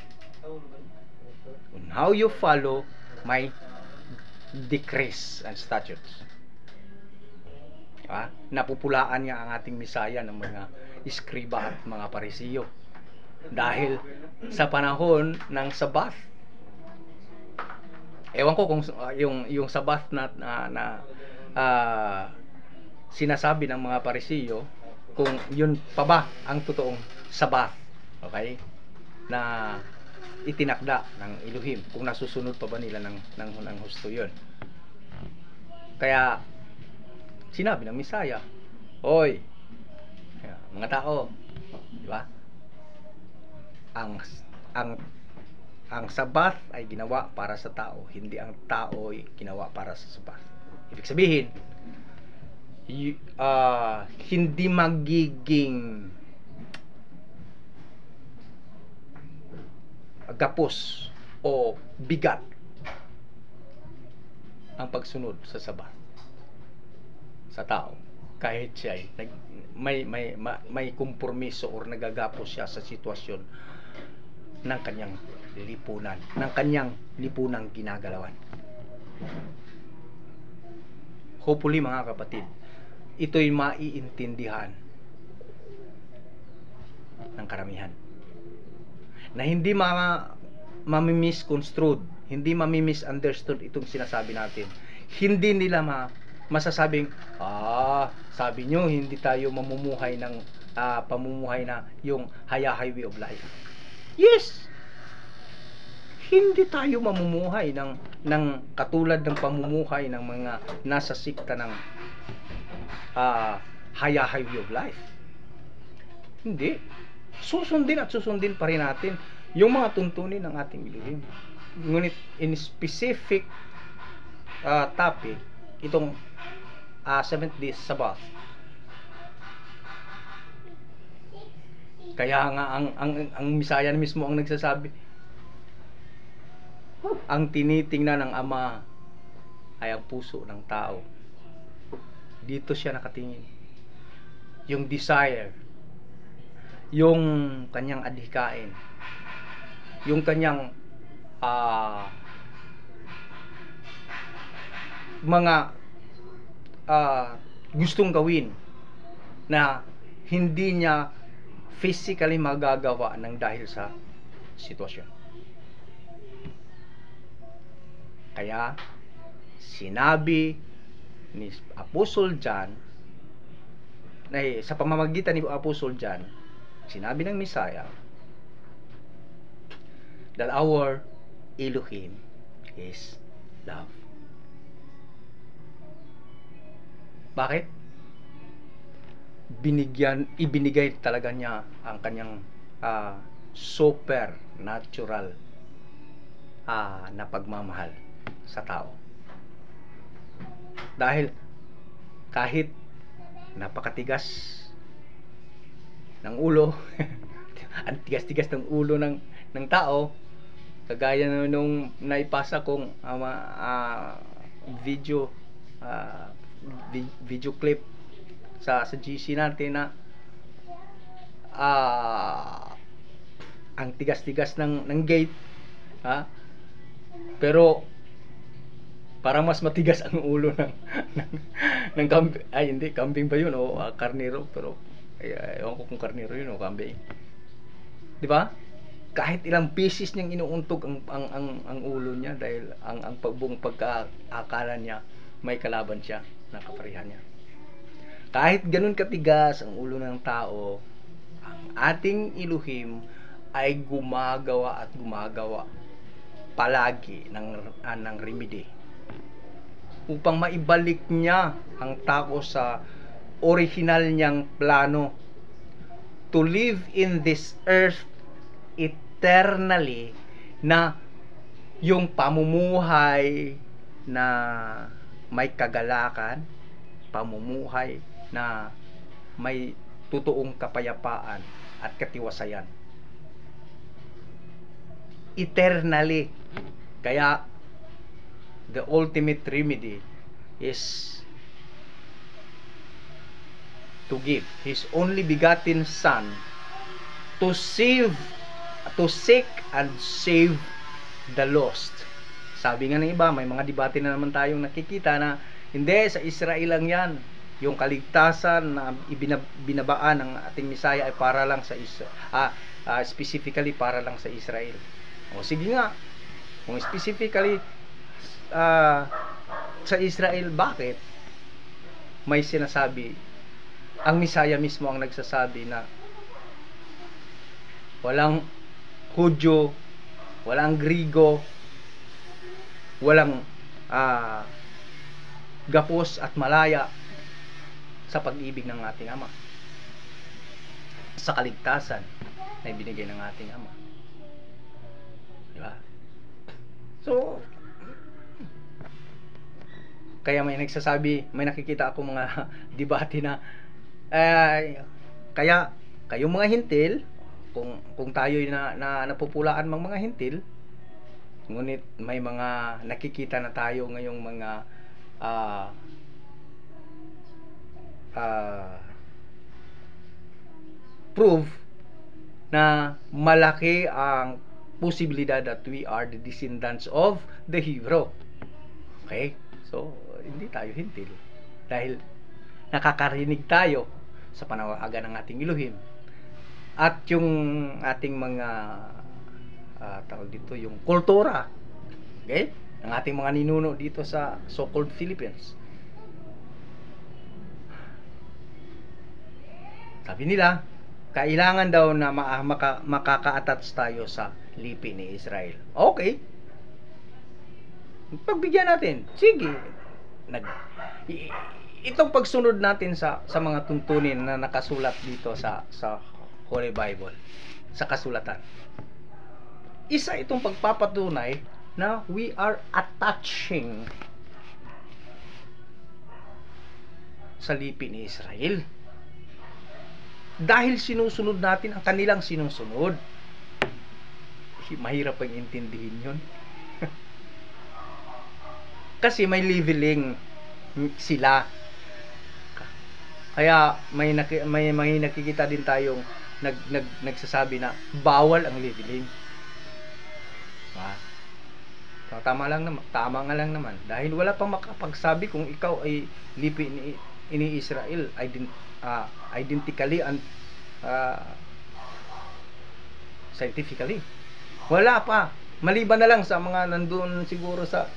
on how you follow my decrees and statutes. Napupulaan niya ang ating Misaya ng mga iskriba at mga parisiyo dahil sa panahon ng Sabbath. Ewan ko kung yung Sabbath na sinasabi ng mga Parisiyo kung yun pa ba ang totoong Sabat, okay, na itinakda ng Elohim, kung nasusunod pa ba nila ng husto yun. Kaya sinabi ng Misaya, oy, mga tao, di ba? Ang Sabat ay ginawa para sa tao, hindi ang tao ay ginawa para sa Sabat. Ibig sabihin, hindi magiging gapos o bigat ang pagsunod sa Sabat sa tao, kahit siya ay may kompromiso or nagagapos siya sa sitwasyon ng kanyang lipunang ginagalawan. Hopefully mga kapatid, ito'y maiintindihan ng karamihan, na hindi mami-misconstrued, hindi mami-misunderstood itong sinasabi natin. Hindi nila masasabing, sabi nyo hindi tayo mamumuhay ng pamumuhay na yung highway of life. Yes, hindi tayo mamumuhay ng katulad ng pamumuhay ng mga nasa sikta ng highway of life. Hindi. Susundin pa rin natin yung mga tuntunin ng ating Elohim. Ngunit in specific topic, itong 7th day Sabbath. Kaya nga ang Misaya mismo ang nagsasabi, ang tinitingnan ng Ama ay ang puso ng tao. Dito siya nakatingin. Yung desire, yung kanyang adhikain, yung kanyang mga gustong gawin na hindi niya physically magagawa ng dahil sa sitwasyon. Kaya sinabi ni Apostle John, sa pamamagitan ni Apostle John, sinabi ng Misaya that our Elohim is love. Bakit? Ibinigay talaga niya ang kanyang supernatural na pagmamahal sa tao. Dahil kahit napakatigas ng ulo, ang tigas-tigas ng ulo ng tao, kagaya nung naipasa kong video clip sa GC natin na ang tigas-tigas ng gate, pero parang mas matigas ang ulo ng kambing. Ay, hindi, kambing ba yun o karnero? Pero ewan ko kung karnero yun o kambing, di ba? Kahit ilang pieces niyang inuuntog ang ulo niya, dahil ang buong pagkaakala niya may kalaban siya na kaparihan niya. Kahit ganun katigas ang ulo ng tao, ang ating Elohim ay gumagawa palagi ng remedy upang maibalik niya ang tao sa original niyang plano, to live in this earth eternally, na yung pamumuhay na may kagalakan, pamumuhay na may totoong kapayapaan at katiwasayan eternally. Kaya the ultimate remedy is to give His only begotten Son to seek and save the lost. Sabi nga ng iba, may mga debate na naman tayong nakikita na hindi, sa Israel lang yan. Yung kaligtasan na binabaan ng ating Misaya ay para lang sa specifically para lang sa Israel. O sige nga, kung specifically sa Israel, bakit? may sinasabi, ang Misaya mismo ang nagsasabi na walang Hudyo, walang Grigo, walang gapos at malaya sa pag-ibig ng ating Ama, sa kaligtasan na ibinigay ng ating Ama. Diba? So, kaya may nagsasabi, may nakikita ako mga debate na kaya kayong mga hintil, kung tayo'y napupulaan ng mga hintil, ngunit may mga nakikita na tayo ngayong mga proof na malaki ang posibilidad that we are the descendants of the Hebrew. Okay? So, hindi tayo hintil dahil nakakarinig tayo sa panawagan ng ating Elohim. At yung ating mga tawag dito, yung kultura, okay, ng ating mga ninuno dito sa so-called Philippines. Sabi nila, kailangan daw na makaka-attach tayo sa lipi ni Israel. Okay, pagbigyan natin. Sige. Itong pagsunod natin sa mga tuntunin na nakasulat dito sa Holy Bible, sa kasulatan, isa itong pagpapatunay na we are attaching sa lipi ni Israel dahil sinusunod natin ang kanilang sinusunod. Mahirap pang intindihin yun. Kasi may leveling sila. Kaya may nakikita din tayong nagsasabi na bawal ang leveling. So, tama nga lang naman dahil wala pang makapagsabi kung ikaw ay lipi ni Israel identically and scientifically. Wala pa. Maliban na lang sa mga nandoon siguro sa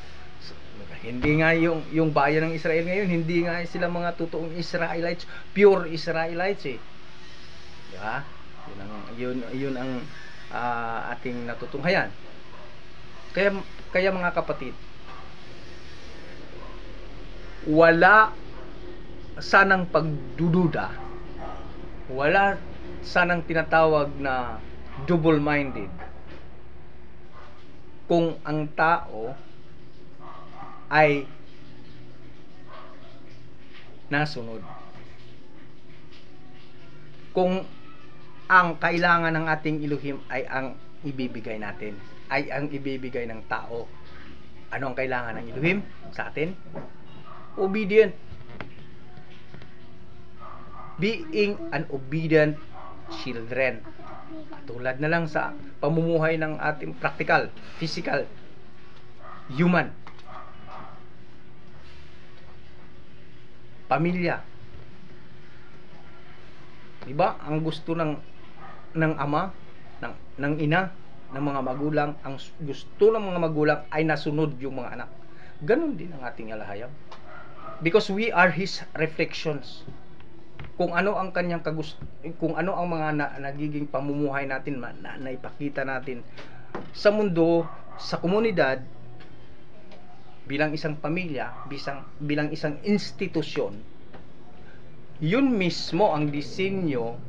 hindi nga yung bayan ng Israel ngayon, hindi nga sila mga totoong Israelites, pure Israelites eh. Di ba? Yun ang ating natutunghayan. Kaya mga kapatid, wala sanang pagdududa, wala sanang tinatawag na double-minded kung ang tao ay nasunod. Kung ang kailangan ng ating Elohim ay ang ibibigay natin, ay ang ibibigay ng tao. Ano ang kailangan ng Elohim sa atin? Obedient. Being an obedient children. Tulad na lang sa pamumuhay ng ating practical, physical, human. Pamilya. Diba? Ang gusto ng ama, ng ina, ng mga magulang, ang gusto ng mga magulang ay nasunod yung mga anak. Ganon din ang ating alahayam. Because we are His reflections. Kung ano ang kanyang kung ano ang mga nagiging pamumuhay natin na ipakita natin sa mundo, sa komunidad, bilang isang pamilya, bilang isang institusyon, yun mismo ang disenyo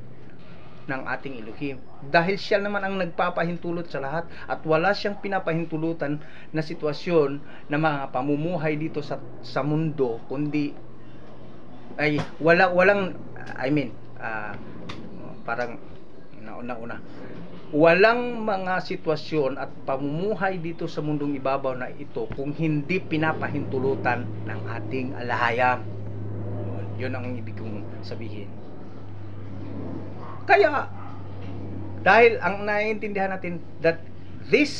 ng ating Elohim. Dahil siya naman ang nagpapahintulot sa lahat at wala siyang pinapahintulutan na sitwasyon na mga pamumuhay dito sa mundo, kundi ay parang nauna walang mga sitwasyon at pamumuhay dito sa mundong ibabaw na ito kung hindi pinapahintulutan ng ating alahayam. Yun ang ibig kong sabihin. Kaya dahil ang naiintindihan natin that this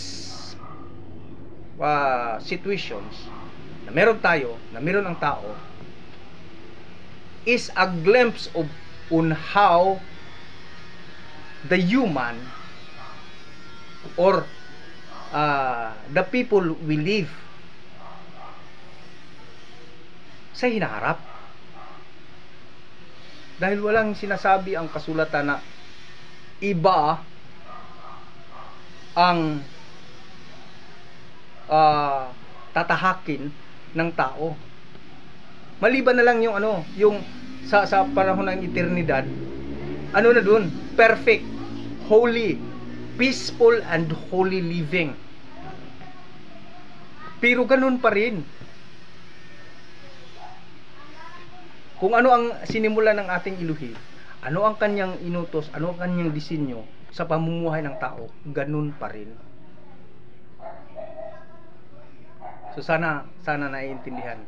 situations na meron tayo, na meron ang tao, is a glimpse on how the human or the people we live sa hinaharap. Dahil walang sinasabi ang kasulatan na iba ang tatahakin ng tao. Maliban na lang yung yung sa panahon ng eternidad, na dun, perfect, holy, peaceful and holy living. Pero ganun pa rin. Kung ano ang sinimula ng ating Elohim, ano ang kanyang inutos, ano ang kanyang disenyo sa pamumuhay ng tao, ganun pa rin. So sana naiintindihan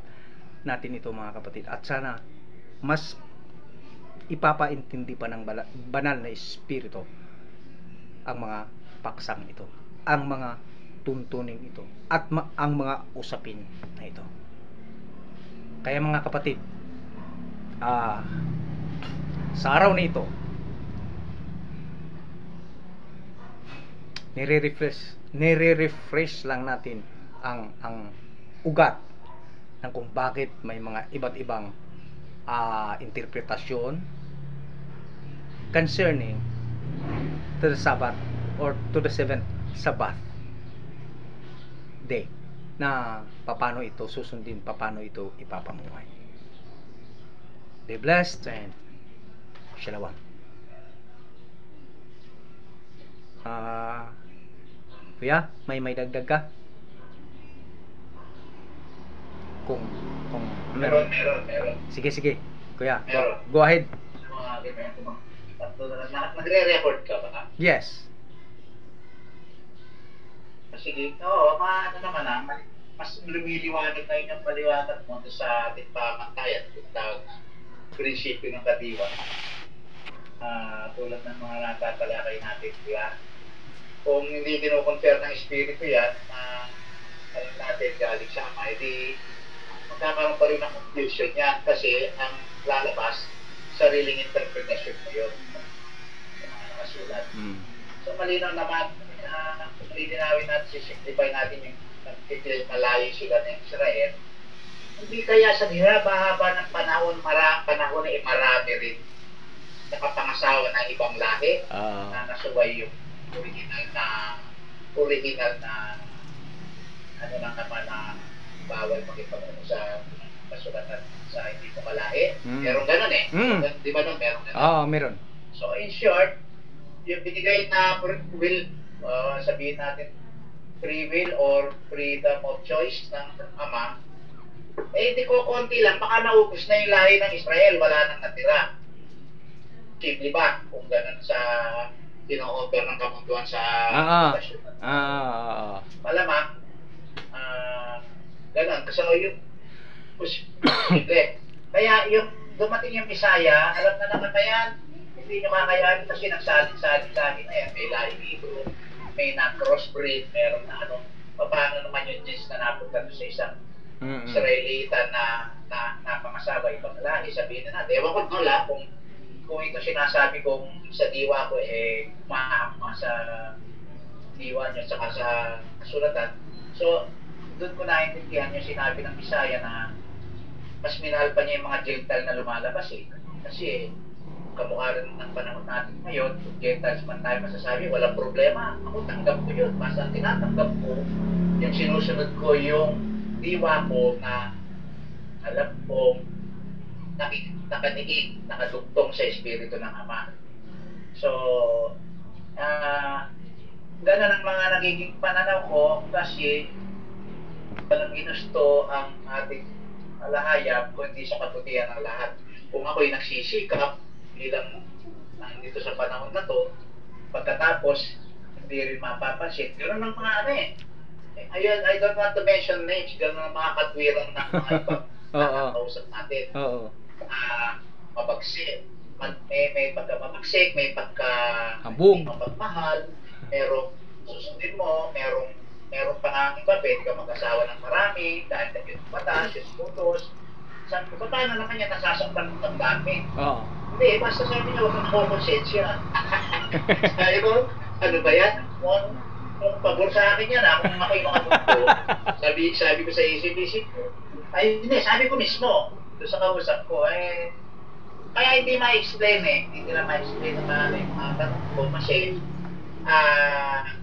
natin ito, mga kapatid, at sana mas ipapaintindi pa ng banal na espiritu ang mga paksang ito, ang mga tuntuning ito, at ang mga usapin na ito. Kaya mga kapatid, sa araw na ito, nire-refresh lang natin ang ugat ng kung bakit may mga iba't ibang interpretasyon concerning to the Sabbath or to the seventh Sabbath day, na paano ito susundin, paano ito ipapamuhay. Be blessed and shalom. Kuya, may dagdag ka? Kung meron. Sige. Kuya, go ahead. Nagre-record ka ba? Yes. Sige, oo, naman mas lumiliwanag na yun ang paliwanag mo sa ating pamantayan, tawag prinsipyo ng kadiwa. Tulad ng mga natatalakay natin, diba? Kung hindi kinoconfer ng espiritu yan, natin galing sa Ama, edi magkakaroon pa rin ng conclusion yan kasi ang lalabas, sariling interpretation mo yun. Yung mga nakasulat. So malinaw naman, lilinawin natin, sisimplify natin yung nagtitil malayo sila ng Israel. Hindi kaya sa haba-haba ng panahon ay marami rin nakapangasawa ng ibang lahi na nasuway yung original na ano lang naman na bawal makipag-ano sa kasulatan sa hindi mo kalahi. Meron ganun eh. Di ba nun? Meron ganun. Meron. So in short, yung binigay na will, sabihin natin free will or freedom of choice ng Ama, hindi ko konti lang, baka naubos na yung lahi ng Israel, wala nang natira. Simple ba? Kung ganun sa tino-offer ng kamunduan sa malamang, ganun. Kasi yung posible. Kaya yung dumating yung Bisaya, alam na naman na yan, hindi nyo kakayanin kasi nagsalin-salin na yan. May lahi dito, may na-crossbreed, meron na paano naman yung genes na napunta sa isang Israelita na pangasawa ibang lahi, sabihin na natin. Ewan ko lang kung ito sinasabi kong sa diwa ko umaakma sa diwa niya saka sa kasulatan. So, doon ko naintindihan yung sinabi ng Bisaya na mas minahal pa niya yung mga Gentile na lumalabas Kasi kamukha rin ng panahon natin ngayon, kung Gentiles man tayo masasabi, walang problema. Ako tanggap ko yun. Basta tinatanggap ko, yung sinusunod ko yung diwa ko na alam kong nakaniig, nakadugtong sa espiritu ng Ama. So, ganun ang mga nagiging pananaw ko kasi walang ginusto ang ating alahayap kundi sa kabutihan ng lahat. Kung ako'y nagsisikap bilang dito sa panahon na to, pagkatapos hindi rin mapapansin, gano'n ang mga ayun, I don't want to mention names, gano'n ang mga katwiran ng mga ibang nakakausap natin. Mabagsik, may pagkamabagsik, may mapagmahal, merong susundin mo, merong pangangin ba, pwede ka mag-asawa ng marami, dahil yung batas, yung putos. Sabi ko, paano naman yan nasasaktan ng dami? Hindi, basta sabi niya, huwag kang kukonsensya. Sabi ko, ano ba yan? Kung pabor sa akin yan, kung ako'y makatuto, sabi ko sa isip ko, ay hindi, sabi ko mismo, doon sa kausap ko, Kaya hindi ma-explain eh. Hindi nila ma-explain na paano yung mga tanong ko. Kasi,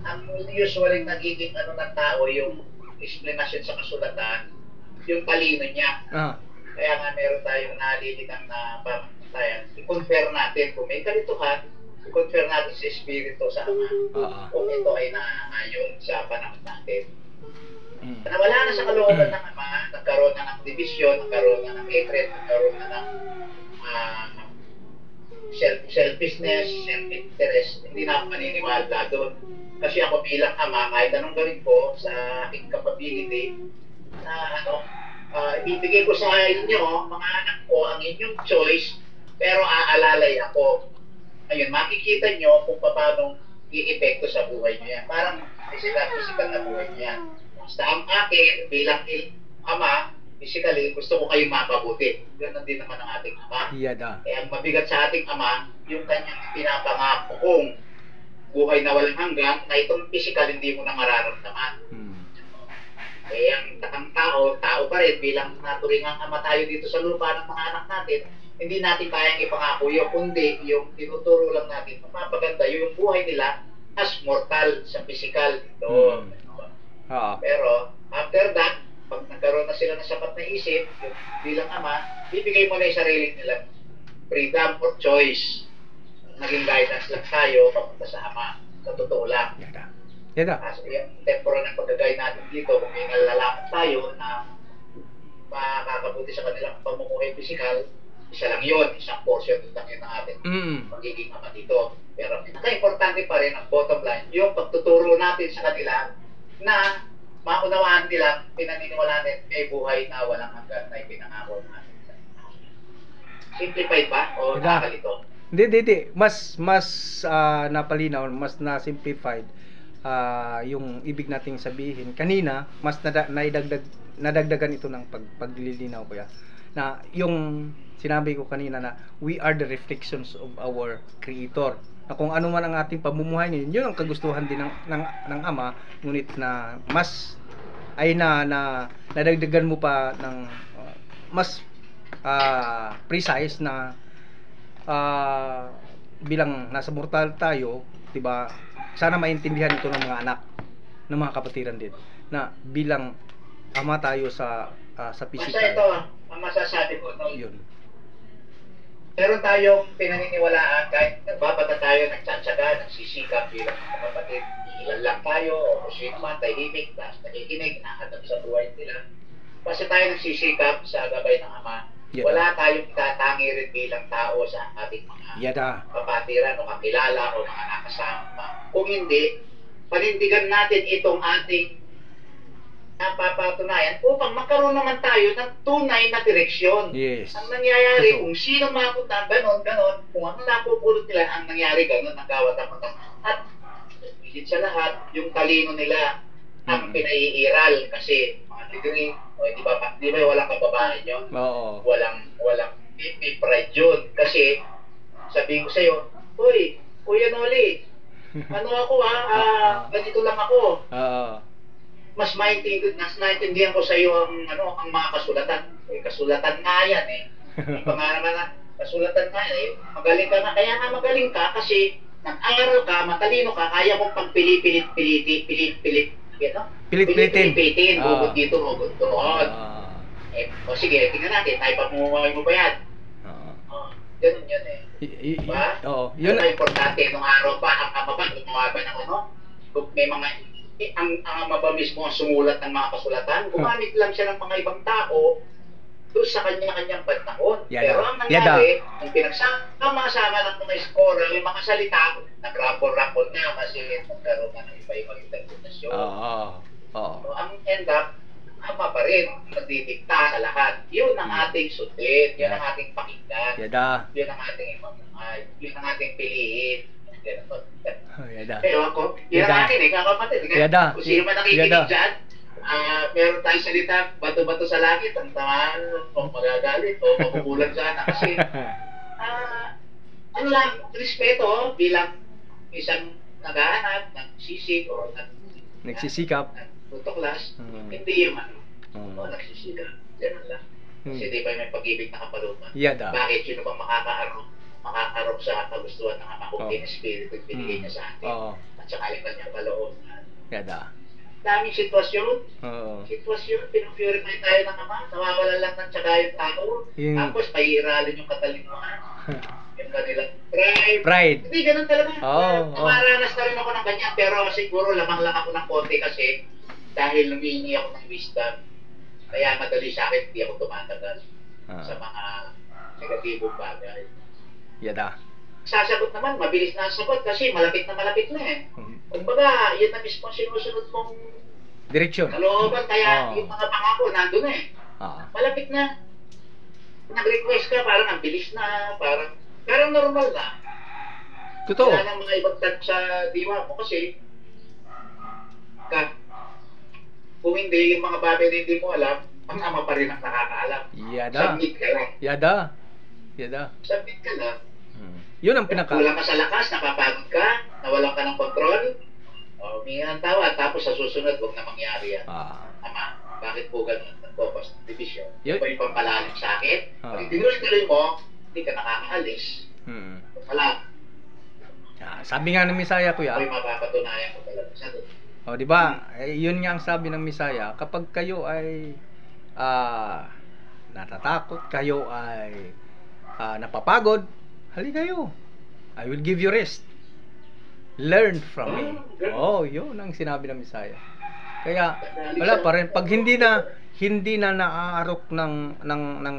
ang usually nagiging ano ng tao, yung explanation sa kasulatan, yung talino niya. Kaya nga meron tayong nalilitang na pamantayan. I-confirm natin kung may kalituhan, i-confirm natin sa Espiritu sa Ama. Kung ito ay naayon sa panahon natin. Nawala na sa kalooban ng Ama, nagkaroon na ng division, nagkaroon na ng hatred, nagkaroon na ng selfishness, self-interest. Hindi na ako maniniwala doon. Kasi ako bilang Ama, kahit anong gawin ko sa aking capability, na ibibigay ko sa inyo, mga anak ko, ang inyong choice, pero aalalay ako. Ayun, makikita nyo kung paano i-epekto sa buhay nyo yan. Parang physical na buhay nyo yan. Basta ang akin, bilang Ama, physically, gusto ko kayong mapabuti. Ganun din naman ang ating Ama. Kaya ang mabigat sa ating Ama, yung kanyang pinapangako kung buhay na walang hanggan, na itong physical hindi mo na mararamdaman. Kaya ang tao pa rin, bilang naturingang Ama tayo dito sa lupa ng mga anak natin, hindi natin kayang ipangako yun, kundi yung tinuturo lang natin, mapapaganda yung buhay nila as mortal sa physical. Pero after that, pag nagkaroon na sila ng sapat na isip, yung bilang Ama, bibigay mo na yung sarili nila freedom or choice. Naging guidance lang tayo papunta sa Ama. Sa totoo lang. Kasi yung temporal ng pag-guide natin dito, kung may nalalaman tayo na makakabuti sa kanilang pamumuhay physical, isa lang yun, isang portion lang yun ng ating magiging Ama dito. Pero pinaka-importante pa rin ang bottom line, yung pagtuturo natin sa kanila na maunawaan nila, pinaniniwalaan din may buhay na walang hanggan na ipinangako natin. Simplified ba? O nakakalito? Hindi. Mas napalinaw, mas na-simplified yung ibig nating sabihin. Kanina, mas nadagdagan ito ng paglilinaw ko yan. Na yung sinabi ko kanina na we are the reflections of our Creator. Na kung ano man ang ating pamumuhay ngayon, yun ang kagustuhan din ng Ama, ngunit na mas ay nadagdagan mo pa ng mas precise na bilang nasa mortal tayo, 'di ba? Sana maintindihan ito ng mga anak, ng mga kapatiran din, na bilang Ama tayo sa physical. Basta ito, ang masasabi ko, yun. Meron tayong pinaniniwalaan, kahit nagbabata tayo, nagtsatsaga, nagsisikap bilang mga kapatid, ilan lang tayo, o sino man, tahimik, tapos nakikinig, nakakatag sa buhay nila. Basta tayo nagsisikap sa gabay ng Ama, wala tayong tatangi rin bilang tao sa ating mga kapatiran o kakilala o mga nakasama. Kung hindi, panindigan natin itong ating napapatunayan upang magkaroon naman tayo ng tunay na direksyon. Ang nangyayari, kung sino mapunta, ganon, kung ano napupulot nila, ang nangyari ganon, ang gawat-amatan. At higit sa lahat, yung talino nila ang pinaiiral kasi mga degree, di ba walang kababae nyo? Walang may pride yun. Kasi sabihin ko sa'yo, Uy, Kuya Noli, ano ako ganito lang ako. Mas naintindihan ko sa iyo ang mga kasulatan. Kasulatan nga yan eh. Iba nga naman na kasulatan nga eh. Magaling ka nga. Kaya nga magaling ka kasi nag-aral ka, matalino ka, kaya mong pilit-pilitin. Hugot dito, hugot doon. O sige, tingnan natin. Tayo pamumuhay mo ba yan? Ganun yun eh. Diba? Yun ang importante. Nung araw pa, ang Ama ba, gumawa ba ng kung may mga ang Ama ba mismo ang sumulat ng mga kasulatan, gumamit lang siya ng mga ibang tao doon sa kanya-kanyang panahon. Pero ang nangyari, ang pinagsama-sama ng mga scholar, yung mga salita, nag-rapol-rapol na kasi magkaroon na ng iba-ibang interpretasyon. So, ang end up, Ama pa rin, magdidikta sa lahat. Yun ang ating sundin, yun ang ating pakinggan, yun ang ating piliin. Pero ako, yun ang akin kakapatid. Kung sino man nakikinig dyan, meron tayong salita, bato-bato sa langit, ang tamaan, o magagalit, o makukulang sana. Kasi, respeto bilang isang naghahanap, nagsisig, o nagsisikap, nagtutuklas, hindi yung nagsisikap. Ganun lang. Kasi di ba may pag-ibig na kapalooban? Yada. Bakit? Sino bang makakarok sa kagustuhan ng Ama kung Oh. Espiritu at binigay niya sa atin? Oo. At saka yung kanyang kalooban. Yada. Daming sitwasyon. Oo. Pinupurify tayo ng Ama. Nawawala lang ng tsaga yung tao. Yung- Tapos pahihiralin yung katalinuhan. Yung kanilang pride. Pride. Hindi, ganun talaga. Oo, oo. Maranas na rin ako ng ganyan. Pero siguro lamang lang ako ng konti kasi dahil humihingi ako ng wisdom. Kaya madali sa akin, hindi ako tumatagal sa mga negatibong bagay. Yada. Sasagot naman, mabilis na ang sagot kasi malapit na eh. Kumbaga, yun na mismo ang sinusunod mong Direksyon. kalooban, kaya Oo. yung mga pangako nandun eh. Oo. Malapit na. Nag-request ka, parang ang bilis na, parang normal na. Totoo. Wala nang mga ibang touch sa diwa mo kasi kung hindi, yung mga bagay na hindi mo alam, ang Ama pa rin ang nakakaalam. Yada. Submit ka lang. Yada. Yada. Submit ka lang. Yun ang pinaka... Kulang ka sa lakas, napapagod ka, nawalan ka ng kontrol, humingi ng tawa, tapos sa susunod, huwag na mangyari yan. Ama, bakit po ganun? Nag-focus ng division. Yun. Ito yung pampalalim sa akin. Ah. Pag tinuloy-tuloy mo, hindi ka nakakaalis. Wala. Sabi nga ng Misaya, kuya. Ito yung mapapatunayan ko talaga sa doon. O, di ba? Yun nga ang sabi ng Misaya, kapag kayo ay natatakot, kayo ay napapagod, hali kayo. I will give you rest. Learn from me. Oh, yun ang sinabi ng Misaya. Kaya wala pa rin pag hindi na naaarok ng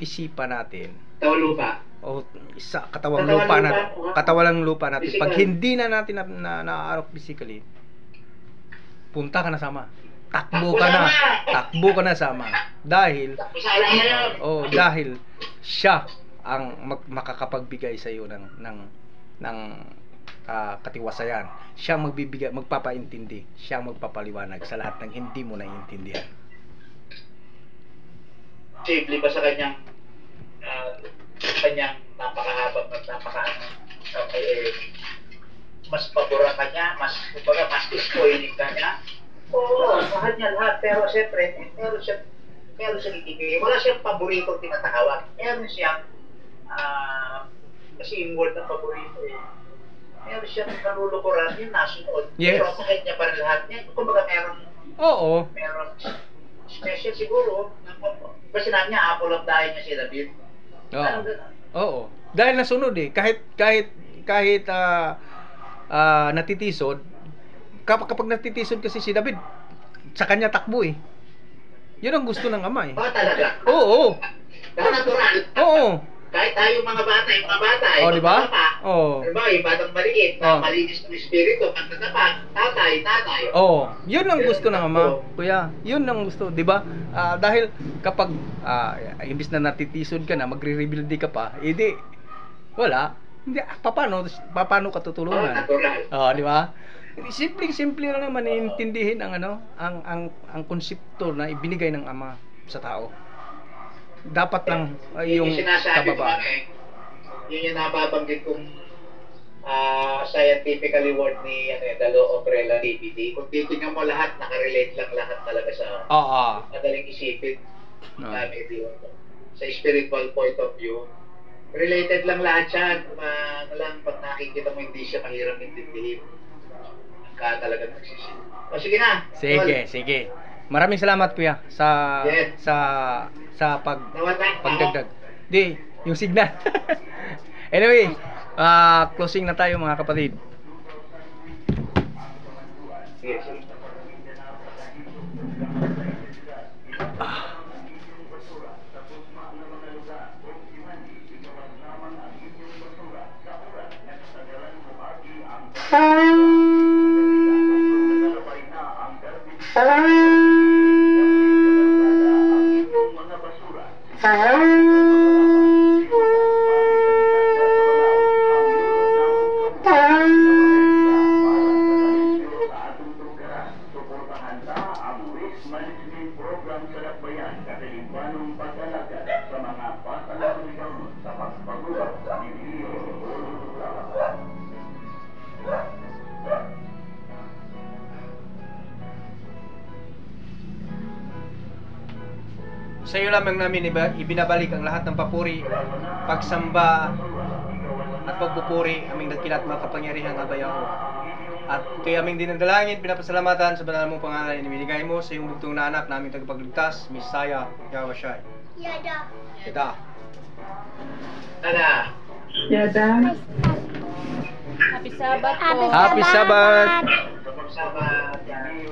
isipan natin. Tawlupa. O sa katawalang lupa natin. Pag hindi na natin naaarok physically, punta ka na sama. Takbo ka na sama. Dahil dahil siya ang makakapagbigay sa iyo ng katiwasayan. Siya magpapaintindi, siya magpapaliwanag sa lahat ng hindi mo naiintindihan. Simple ba sa kanyang napakahabang at mas pabura ka niya, mas spoiling ka niya. Oo, mahal niya lahat, pero siyempre, meron siyang ibigay. Wala siyang paborito tinatawag. Meron siyang, kasi yung word ng paborito meron siyang kalulukuran, yung nasunod. Yes. Pero kahit niya pa rin lahat niya, kumbaga meron special siguro. Kasi namin niya, apple of the eye niya si David. Oo. Dahil nasunod kahit natitisod, kapag natitisod kasi si David, sa kanya takbo eh. Yun ang gusto ng Ama eh. Talaga? Oo. Natural. Oo. Kahit tayo mga bata, di ba? Oo. Diba, yung batang maliit, malinis ng espiritu, pagkatapag, nanay. Yun ang gusto ng Ama, kuya. Yun ang gusto, di ba? Dahil kapag imbis na natitisod ka na, magre-rebuild ka pa, edi wala. Hindi paano ka tutulungan? Natural. Di ba? Simple lang naman iintindihin ang konsepto na ibinigay ng Ama sa tao. Dapat lang yung kababaan. Yun yung nababanggit kong scientifically word ni the law of relativity. Kung titignan mo lahat, nakarelate lang lahat talaga sa madaling isipin. Sa spiritual point of view, related lang lahat yan. Pag nakikita mo, hindi siya mahirap intindihin. Talagang nagsisip. Sige na. Sige. Maraming salamat kuya sa pagdagdag. Di, yung signal. Anyway, closing na tayo mga kapatid. Sige. Sa iyo lamang namin ibinabalik ang lahat ng papuri, pagsamba, at pagpupuri, aming dakilat makapangyarihan kabayao. At kay aming dinadalangin, pinapasalamatan sa banal mong pangalan na binigay mo sa iyong bugtong na anak na aming tagapagligtas, Messiah, Yahweh Shai. Yada. Yada. Tada. Yada. Happy Sabbath po. Happy Sabbath! Sama.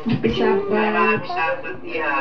Happy Sabbath. Maraming salamat, Iha.